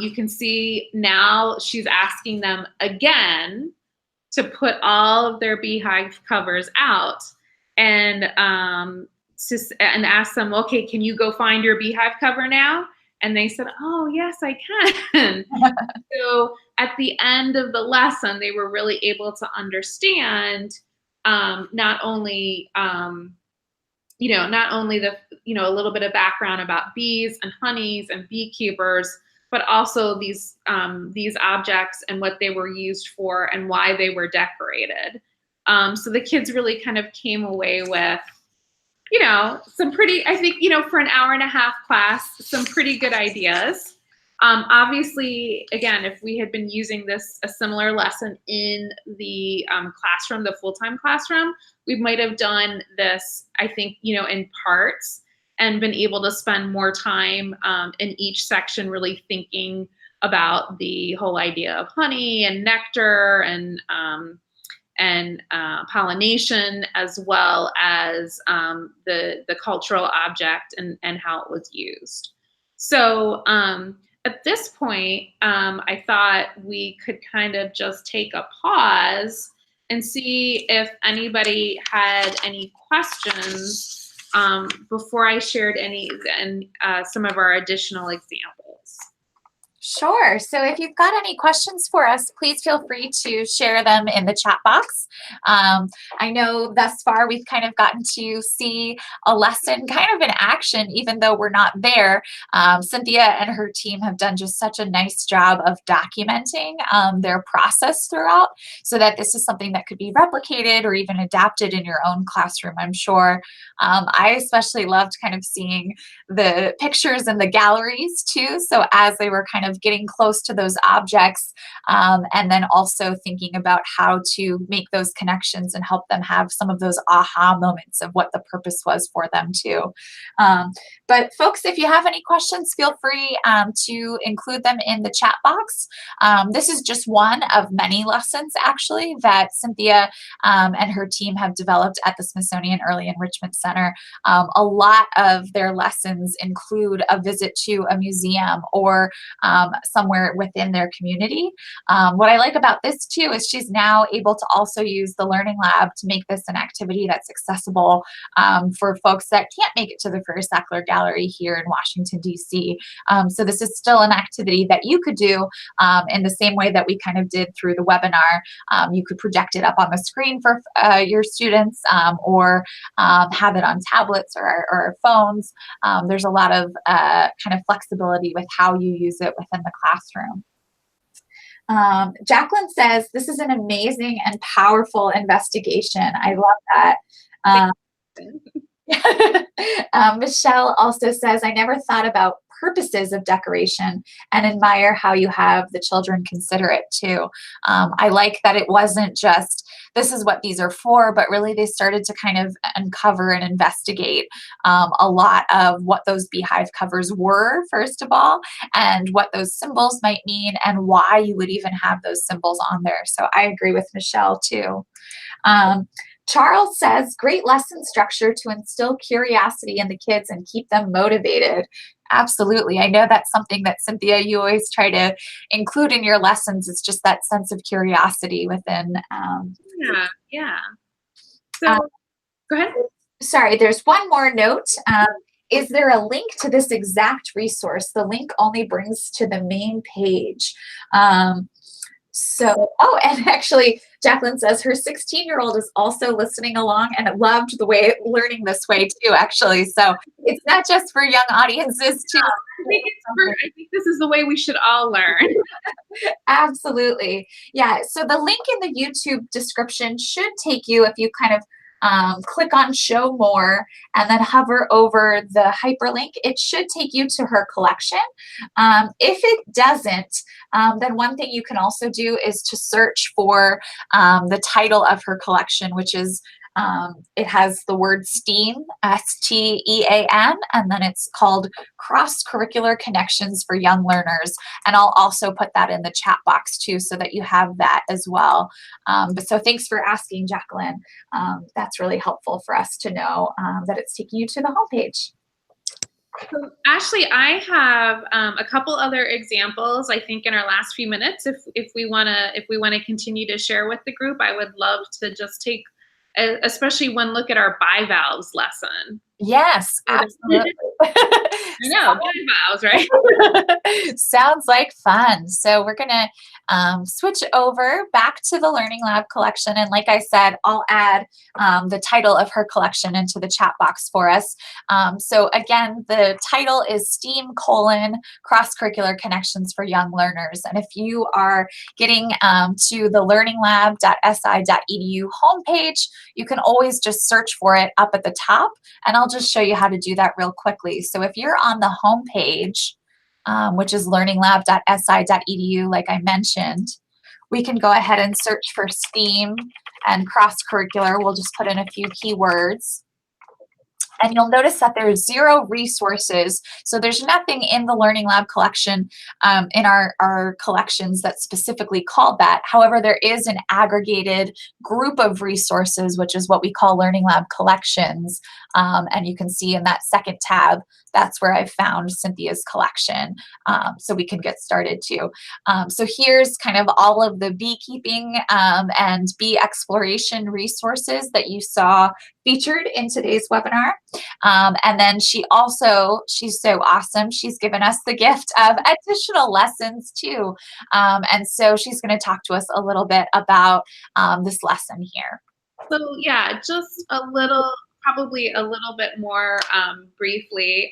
Speaker 2: you can see now she's asking them again to put all of their beehive covers out, and ask them, okay, can you go find your beehive cover now? And they said, oh, yes, I can. So at the end of the lesson, they were really able to understand not only a little bit of background about bees and honeys and beekeepers, but also these objects and what they were used for and why they were decorated. So the kids really kind of came away with, some pretty, I think, for an hour and a half class, some pretty good ideas. Obviously, again, if we had been using a similar lesson in the classroom, the full-time classroom, we might have done this, I think, in parts, and been able to spend more time in each section really thinking about the whole idea of honey and nectar and pollination, as well as the cultural object and how it was used. So at this point, I thought we could kind of just take a pause and see if anybody had any questions before I shared some of our additional examples.
Speaker 1: Sure. So if you've got any questions for us, please feel free to share them in the chat box. I know thus far we've kind of gotten to see a lesson kind of in action, even though we're not there. Cynthia and her team have done just such a nice job of documenting their process throughout, so that this is something that could be replicated or even adapted in your own classroom, I'm sure. I especially loved kind of seeing the pictures in the galleries too. So as they were kind of getting close to those objects, and then also thinking about how to make those connections and help them have some of those aha moments of what the purpose was for them too. But folks, if you have any questions, feel free to include them in the chat box. This is just one of many lessons actually that Cynthia and her team have developed at the Smithsonian Early Enrichment Center. A lot of their lessons include a visit to a museum or somewhere within their community. What I like about this too is she's now able to also use the Learning Lab to make this an activity that's accessible for folks that can't make it to the Ferris Sackler Gallery here in Washington, D.C. So this is still an activity that you could do in the same way that we kind of did through the webinar. You could project it up on the screen for your students, or have it on tablets or phones. There's a lot of kind of flexibility with how you use it within the classroom. Jacqueline says, this is an amazing and powerful investigation. I love that. Michelle also says, I never thought about purposes of decoration and admire how you have the children consider it too. I like that it wasn't just, this is what these are for, but really they started to kind of uncover and investigate a lot of what those beehive covers were, first of all, and what those symbols might mean and why you would even have those symbols on there. So I agree with Michelle too. Charles says, great lesson structure to instill curiosity in the kids and keep them motivated. Absolutely. I know that's something that, Cynthia, you always try to include in your lessons. It's just that sense of curiosity within.
Speaker 2: Yeah. So go ahead.
Speaker 1: Sorry, there's one more note. Is there a link to this exact resource? The link only brings to the main page. And actually, Jacqueline says her 16-year-old is also listening along and loved the way learning this way too, actually. So it's not just for young audiences too.
Speaker 2: I think this is the way we should all learn.
Speaker 1: Absolutely. Yeah. So the link in the YouTube description should take you, if you kind of click on show more and then hover over the hyperlink, it should take you to her collection. If it doesn't, then one thing you can also do is to search for the title of her collection, which is it has the word STEAM, STEAM, and then it's called Cross-Curricular Connections for Young Learners. And I'll also put that in the chat box too, so that you have that as well. But so thanks for asking, Jacqueline. That's really helpful for us to know that it's taking you to the homepage.
Speaker 2: So, Ashley, I have a couple other examples. I think in our last few minutes, if we want to continue to share with the group, I would love to just take especially one look at our bivalves lesson.
Speaker 1: Yes, absolutely.
Speaker 2: I know, bivalves, right?
Speaker 1: Sounds like fun. So we're going to switch over back to the Learning Lab collection. And like I said, I'll add the title of her collection into the chat box for us. So again, the title is STEAM: Cross-Curricular Connections for Young Learners. And if you are getting to the learninglab.si.edu homepage, you can always just search for it up at the top. And I'll just show you how to do that real quickly. So if you're on the home page, which is learninglab.si.edu, like I mentioned, we can go ahead and search for STEAM and cross-curricular. We'll just put in a few keywords. And you'll notice that there's 0 resources. So there's nothing in the Learning Lab collection, in our collections that's specifically called that. However, there is an aggregated group of resources, which is what we call Learning Lab collections. And you can see in that second tab, that's where I found Cynthia's collection. So we can get started too. So here's kind of all of the beekeeping and bee exploration resources that you saw featured in today's webinar. And then she's so awesome. She's given us the gift of additional lessons too. And so she's going to talk to us a little bit about this lesson here.
Speaker 2: So yeah, just probably a little bit more briefly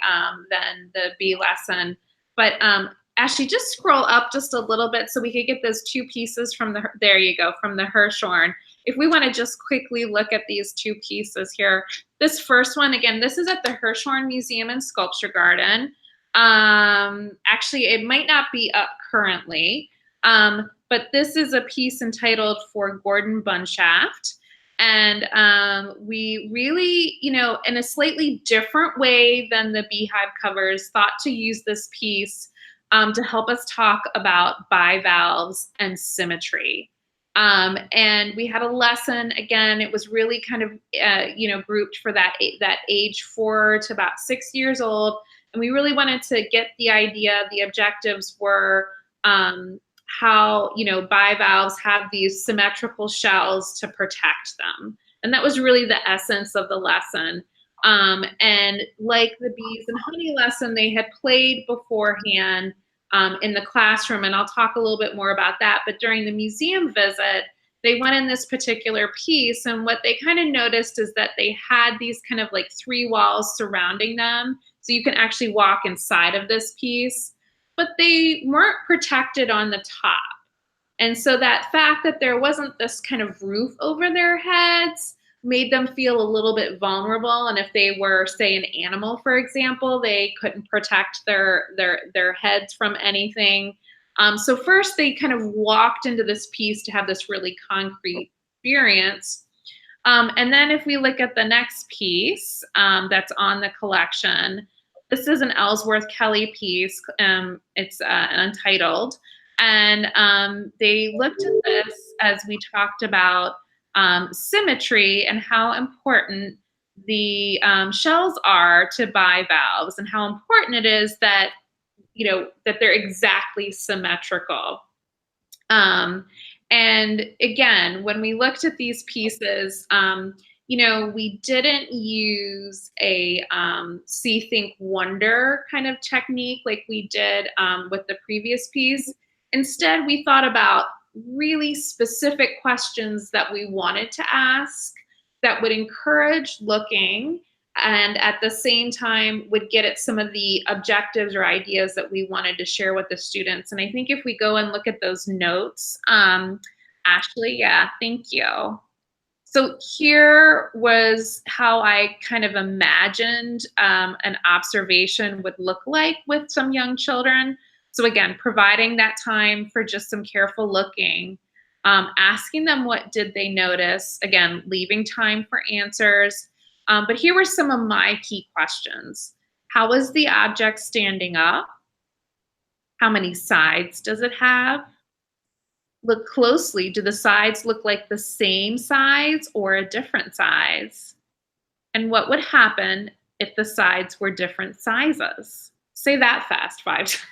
Speaker 2: than the bee lesson. But Ashley, just scroll up just a little bit so we could get those 2 pieces from there you go, from the Hirshhorn. If we want to just quickly look at these 2 pieces here. This first one, again, this is at the Hirshhorn Museum and Sculpture Garden. Actually, it might not be up currently, but this is a piece entitled For Gordon Bunshaft. And we really, in a slightly different way than the Beehive Covers, thought to use this piece to help us talk about bivalves and symmetry. And we had a lesson, again, it was really kind of, grouped for that age 4 to about 6 years old. And we really wanted to get the idea, the objectives were how, bivalves have these symmetrical shells to protect them. And that was really the essence of the lesson. And like the bees and honey lesson, they had played beforehand in the classroom, and I'll talk a little bit more about that. But during the museum visit, they went in this particular piece, and what they kind of noticed is that they had these kind of like 3 walls surrounding them. So you can actually walk inside of this piece, but they weren't protected on the top. And so that fact that there wasn't this kind of roof over their heads made them feel a little bit vulnerable. And if they were, say, an animal, for example, they couldn't protect their heads from anything. So first they kind of walked into this piece to have this really concrete experience. And then if we look at the next piece that's on the collection, this is an Ellsworth Kelly piece. It's untitled. And they looked at this as we talked about symmetry and how important the shells are to bivalves, and how important it is that that they're exactly symmetrical. And again, when we looked at these pieces, we didn't use a see, think, wonder kind of technique like we did with the previous piece. Instead, we thought about really specific questions that we wanted to ask that would encourage looking, and at the same time would get at some of the objectives or ideas that we wanted to share with the students. And I think if we go and look at those notes, Ashley, yeah, thank you. So here was how I kind of imagined an observation would look like with some young children. So again, providing that time for just some careful looking, asking them what did they notice, again, leaving time for answers. But here were some of my key questions. How is the object standing up? How many sides does it have? Look closely. Do the sides look like the same size or a different size? And what would happen if the sides were different sizes? Say that fast 5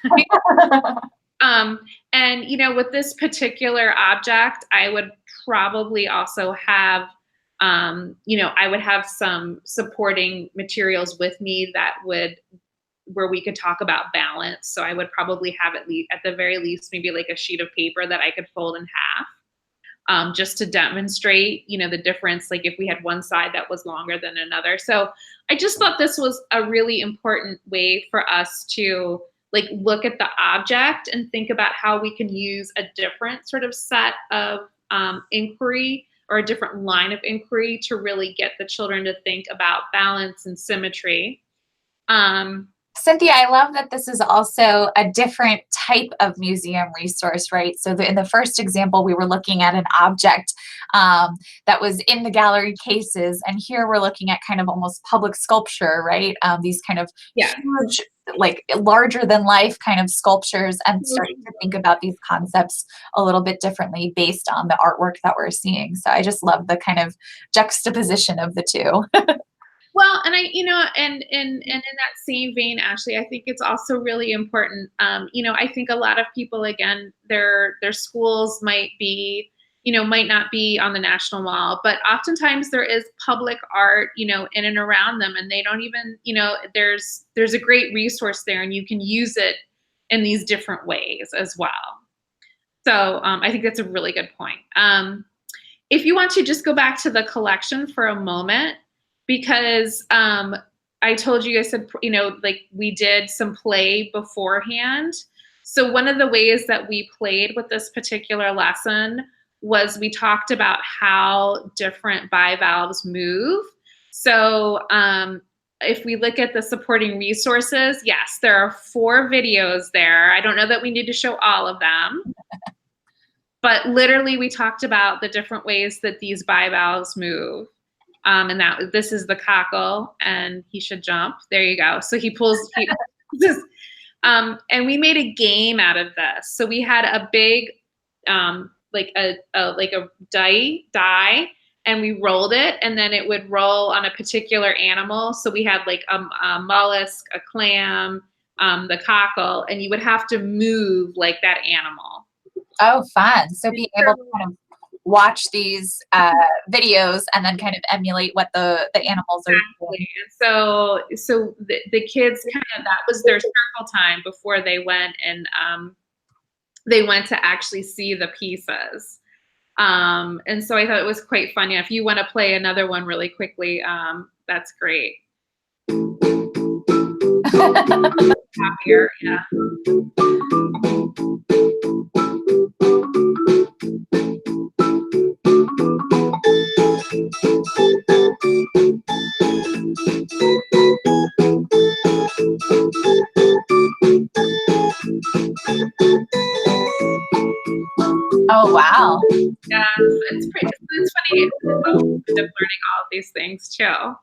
Speaker 2: times. And you know, with this particular object, I would probably also have, you know, I would have some supporting materials with me that would, where we could talk about balance. So I would probably have at the very least, maybe like a sheet of paper that I could fold in half, just to demonstrate, you know, the difference, like if we had one side that was longer than another. So I just thought this was a really important way for us to like look at the object and think about how we can use a different sort of set of inquiry or a different line of inquiry to really get the children to think about balance and symmetry.
Speaker 1: Cynthia, I love that this is also a different type of museum resource, right? So in the first example, we were looking at an object that was in the gallery cases, and here we're looking at kind of almost public sculpture, right? These kind of huge, like larger than life kind of sculptures, and starting to think about these concepts a little bit differently based on the artwork that we're seeing. So I just love the kind of juxtaposition of the two.
Speaker 2: Well, and I, you know, and in that same vein, Ashley, I think it's also really important. You know, I think a lot of people, again, their schools might be, you know, might not be on the National Mall, but oftentimes there is public art, you know, in and around them, and they don't even, you know, there's a great resource there, and you can use it in these different ways as well. So I think that's a really good point. If you want to just go back to the collection for a moment, because I told you, I said, you know, like we did some play beforehand. So one of the ways that we played with this particular lesson was we talked about how different bivalves move. So if we look at the supporting resources, yes, there are 4 videos there. I don't know that we need to show all of them. But literally, we talked about the different ways that these bivalves move. And this is the cockle, and he should jump. There you go. So he pulls. And we made a game out of this. So we had a big, like a die, and we rolled it, and then it would roll on a particular animal. So we had like a mollusk, a clam, the cockle, and you would have to move like that animal.
Speaker 1: Oh, fun. So being able to kind of watch these videos and then kind of emulate what the animals are doing.
Speaker 2: So the kids kind of, that was their circle time before they went and they went to actually see the pieces. And so I thought it was quite fun. Yeah, if you want to play another one really quickly, that's great. Happier, yeah.
Speaker 1: Oh, wow.
Speaker 2: Yeah, it's funny. It's learning all of these things too.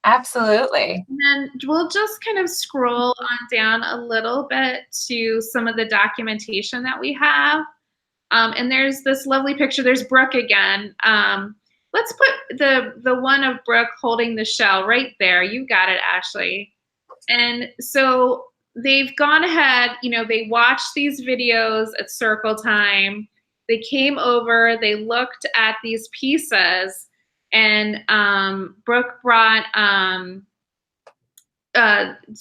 Speaker 1: Absolutely.
Speaker 2: And then we'll just kind of scroll on down a little bit to some of the documentation that we have. And there's this lovely picture. There's Brooke again. Let's put the one of Brooke holding the shell right there. You got it, Ashley. And so they've gone ahead, you know, they watched these videos at circle time. They came over, they looked at these pieces, and Brooke brought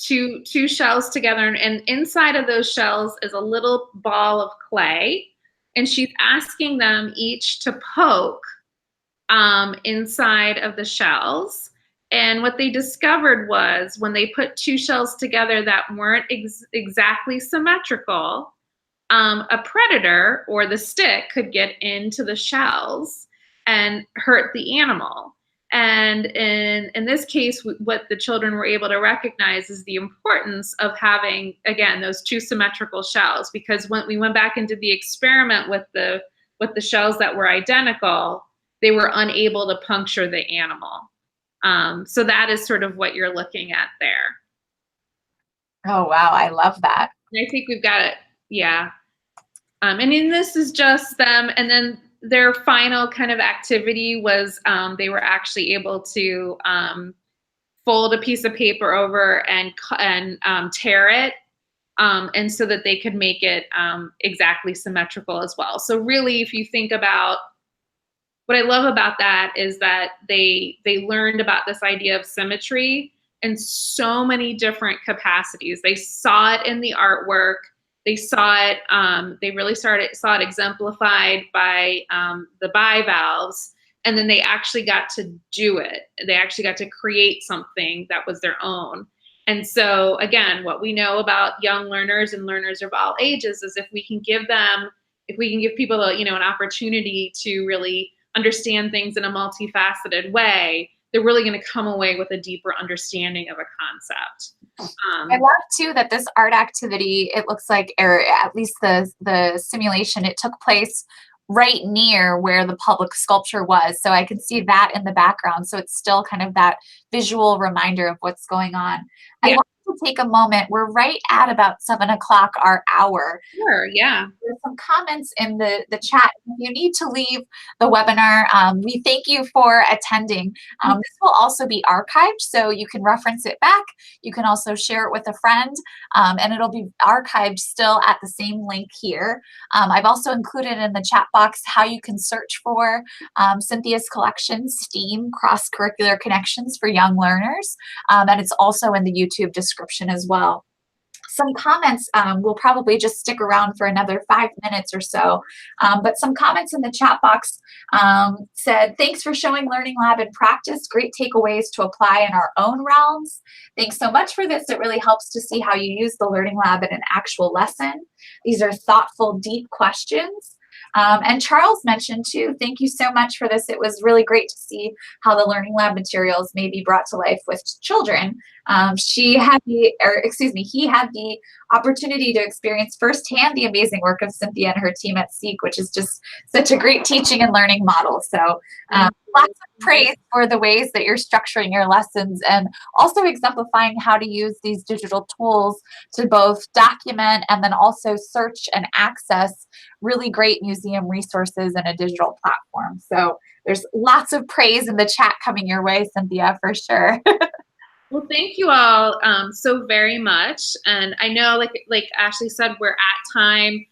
Speaker 2: two shells together, and inside of those shells is a little ball of clay. and she's asking them each to poke inside of the shells. And what they discovered was when they put two shells together that weren't exactly symmetrical, a predator or the stick could get into the shells and hurt the animal. And in this case, what the children were able to recognize is the importance of having, again, those two symmetrical shells, because when we went back and did the experiment with the shells that were identical, they were unable to puncture the animal. So that is sort of what you're looking at there.
Speaker 1: Oh, wow. I love that.
Speaker 2: And I think we've got it. Yeah. And then this is just them. And then their final kind of activity was they were actually able to fold a piece of paper over and tear it. And so that they could make it exactly symmetrical as well. So really, if you think about what I love about that is that they learned about this idea of symmetry in so many different capacities. They saw it in the artwork. They saw it. They really saw it exemplified by the bivalves, and then they actually got to do it. They actually got to create something that was their own. And so, again, what we know about young learners and learners of all ages is if we can give people, an opportunity to really understand things in a multifaceted way, they're really going to come away with a deeper understanding of a concept.
Speaker 1: I love too that this art activity, it looks like, or at least the simulation, it took place right near where the public sculpture was. So I can see that in the background. So it's still kind of that visual reminder of what's going on.
Speaker 2: Yeah.
Speaker 1: I want to take a moment. We're right at about 7 o'clock our hour.
Speaker 2: Sure, yeah.
Speaker 1: There's some comments in the chat. If you need to leave the webinar, we thank you for attending. This will also be archived, so you can reference it back. You can also share it with a friend, and it'll be archived still at the same link here. I've also included in the chat box how you can search for Cynthia's collection, STEAM, Cross-Curricular Connections for Young Learners, and it's also in the YouTube description as well. Some comments, will probably just stick around for another 5 minutes or so, but some comments in the chat box said, thanks for showing Learning Lab in practice. Great takeaways to apply in our own realms. Thanks so much for this. It really helps to see how you use the Learning Lab in an actual lesson. These are thoughtful, deep questions. And Charles mentioned too, thank you so much for this. It was really great to see how the Learning Lab materials may be brought to life with children. He had the opportunity to experience firsthand the amazing work of Cynthia and her team at Seek, which is just such a great teaching and learning model. So lots of praise for the ways that you're structuring your lessons and also exemplifying how to use these digital tools to both document and then also search and access really great museum resources in a digital platform. So there's lots of praise in the chat coming your way, Cynthia, for sure.
Speaker 2: Well, thank you all so very much. And I know, like Ashley said, we're at time.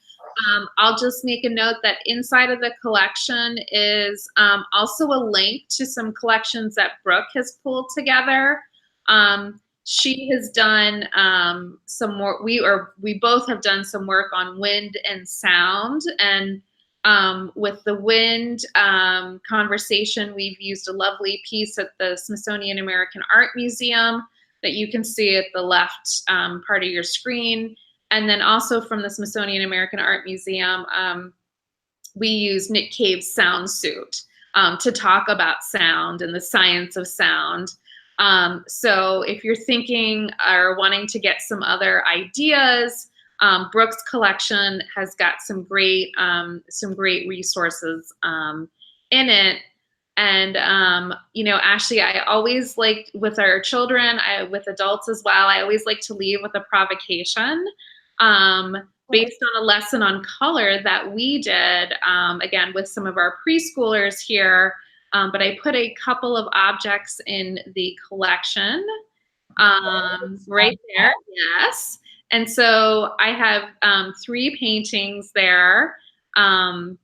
Speaker 2: I'll just make a note that inside of the collection is also a link to some collections that Brooke has pulled together. She has done some more, we both have done some work on wind and sound. And with the wind conversation, we've used a lovely piece at the Smithsonian American Art Museum that you can see at the left part of your screen. And then also from the Smithsonian American Art Museum, we use Nick Cave's sound suit to talk about sound and the science of sound. So if you're thinking or wanting to get some other ideas, Brooke's collection has got some great resources in it. And, Ashley, I always like, with our children, with adults as well, I always like to leave with a provocation based on a lesson on color that we did, again, with some of our preschoolers here. But I put a couple of objects in the collection right there, yes. And so I have 3 paintings there. And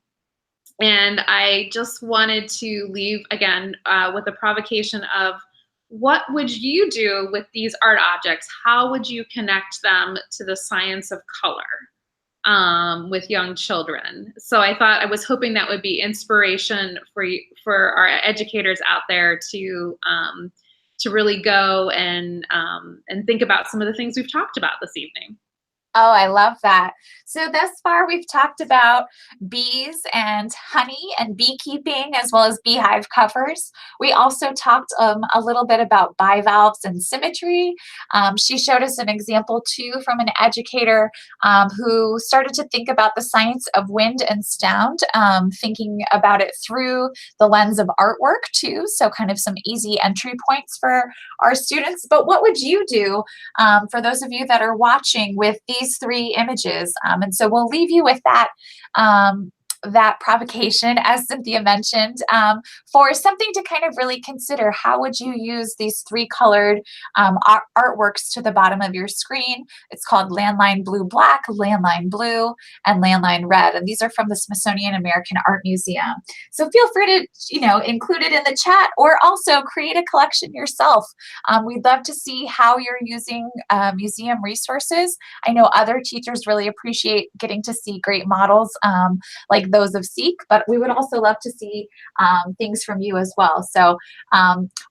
Speaker 2: I just wanted to leave, again, with a provocation of what would you do with these art objects? How would you connect them to the science of color? with young children. So I was hoping that would be inspiration for our educators out there to really go and think about some of the things we've talked about this evening.
Speaker 1: Oh, I love that. So thus far, we've talked about bees and honey and beekeeping, as well as beehive covers. We also talked a little bit about bivalves and symmetry. She showed us an example too from an educator who started to think about the science of wind and sound, thinking about it through the lens of artwork too. So kind of some easy entry points for our students. But what would you do for those of you that are watching with these three images? And so we'll leave you with that that provocation, as Cynthia mentioned, for something to kind of really consider. How would you use these three colored artworks to the bottom of your screen? It's called landline blue black, landline blue, and landline red. And these are from the Smithsonian American Art Museum. So feel free to, include it in the chat, or also create a collection yourself. We'd love to see how you're using museum resources. I know other teachers really appreciate getting to see great models like those of Seek, but we would also love to see things from you as well. So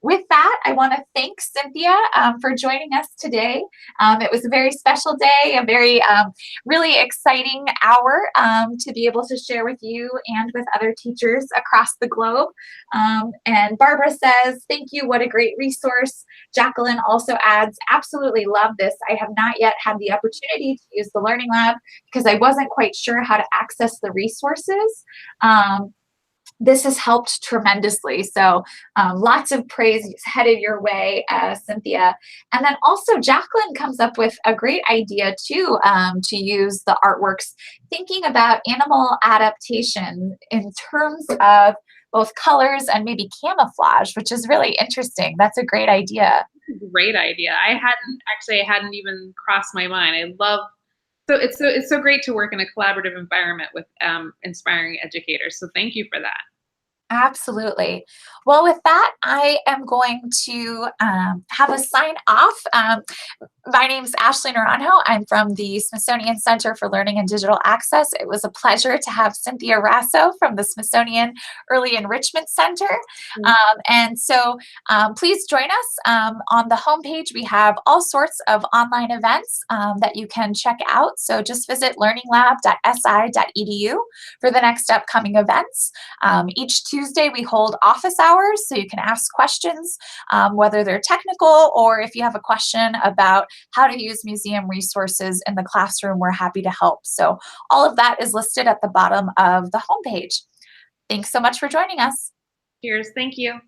Speaker 1: with that, I want to thank Cynthia for joining us today. It was a very special day, a very really exciting hour to be able to share with you and with other teachers across the globe. And Barbara says, thank you, what a great resource. Jacqueline also adds, absolutely love this. I have not yet had the opportunity to use the Learning Lab because I wasn't quite sure how to access the resources. This has helped tremendously. So lots of praise headed your way, Cynthia. And then also Jacqueline comes up with a great idea too, to use the artworks, thinking about animal adaptation in terms of both colors and maybe camouflage, which is really interesting. That's a great idea.
Speaker 2: Great idea. I hadn't even crossed my mind. So it's so great to work in a collaborative environment with inspiring educators. So thank you for that.
Speaker 1: Absolutely. Well, with that, I am going to have a sign off. My name is Ashley Naranjo. I'm from the Smithsonian Center for Learning and Digital Access. It was a pleasure to have Cynthia Raso from the Smithsonian Early Enrichment Center. And so please join us. On the homepage, we have all sorts of online events that you can check out. So just visit learninglab.si.edu for the next upcoming events. Each Tuesday, we hold office hours, so you can ask questions, whether they're technical or if you have a question about how to use museum resources in the classroom, we're happy to help. So all of that is listed at the bottom of the homepage. Thanks so much for joining us.
Speaker 2: Cheers. Thank you.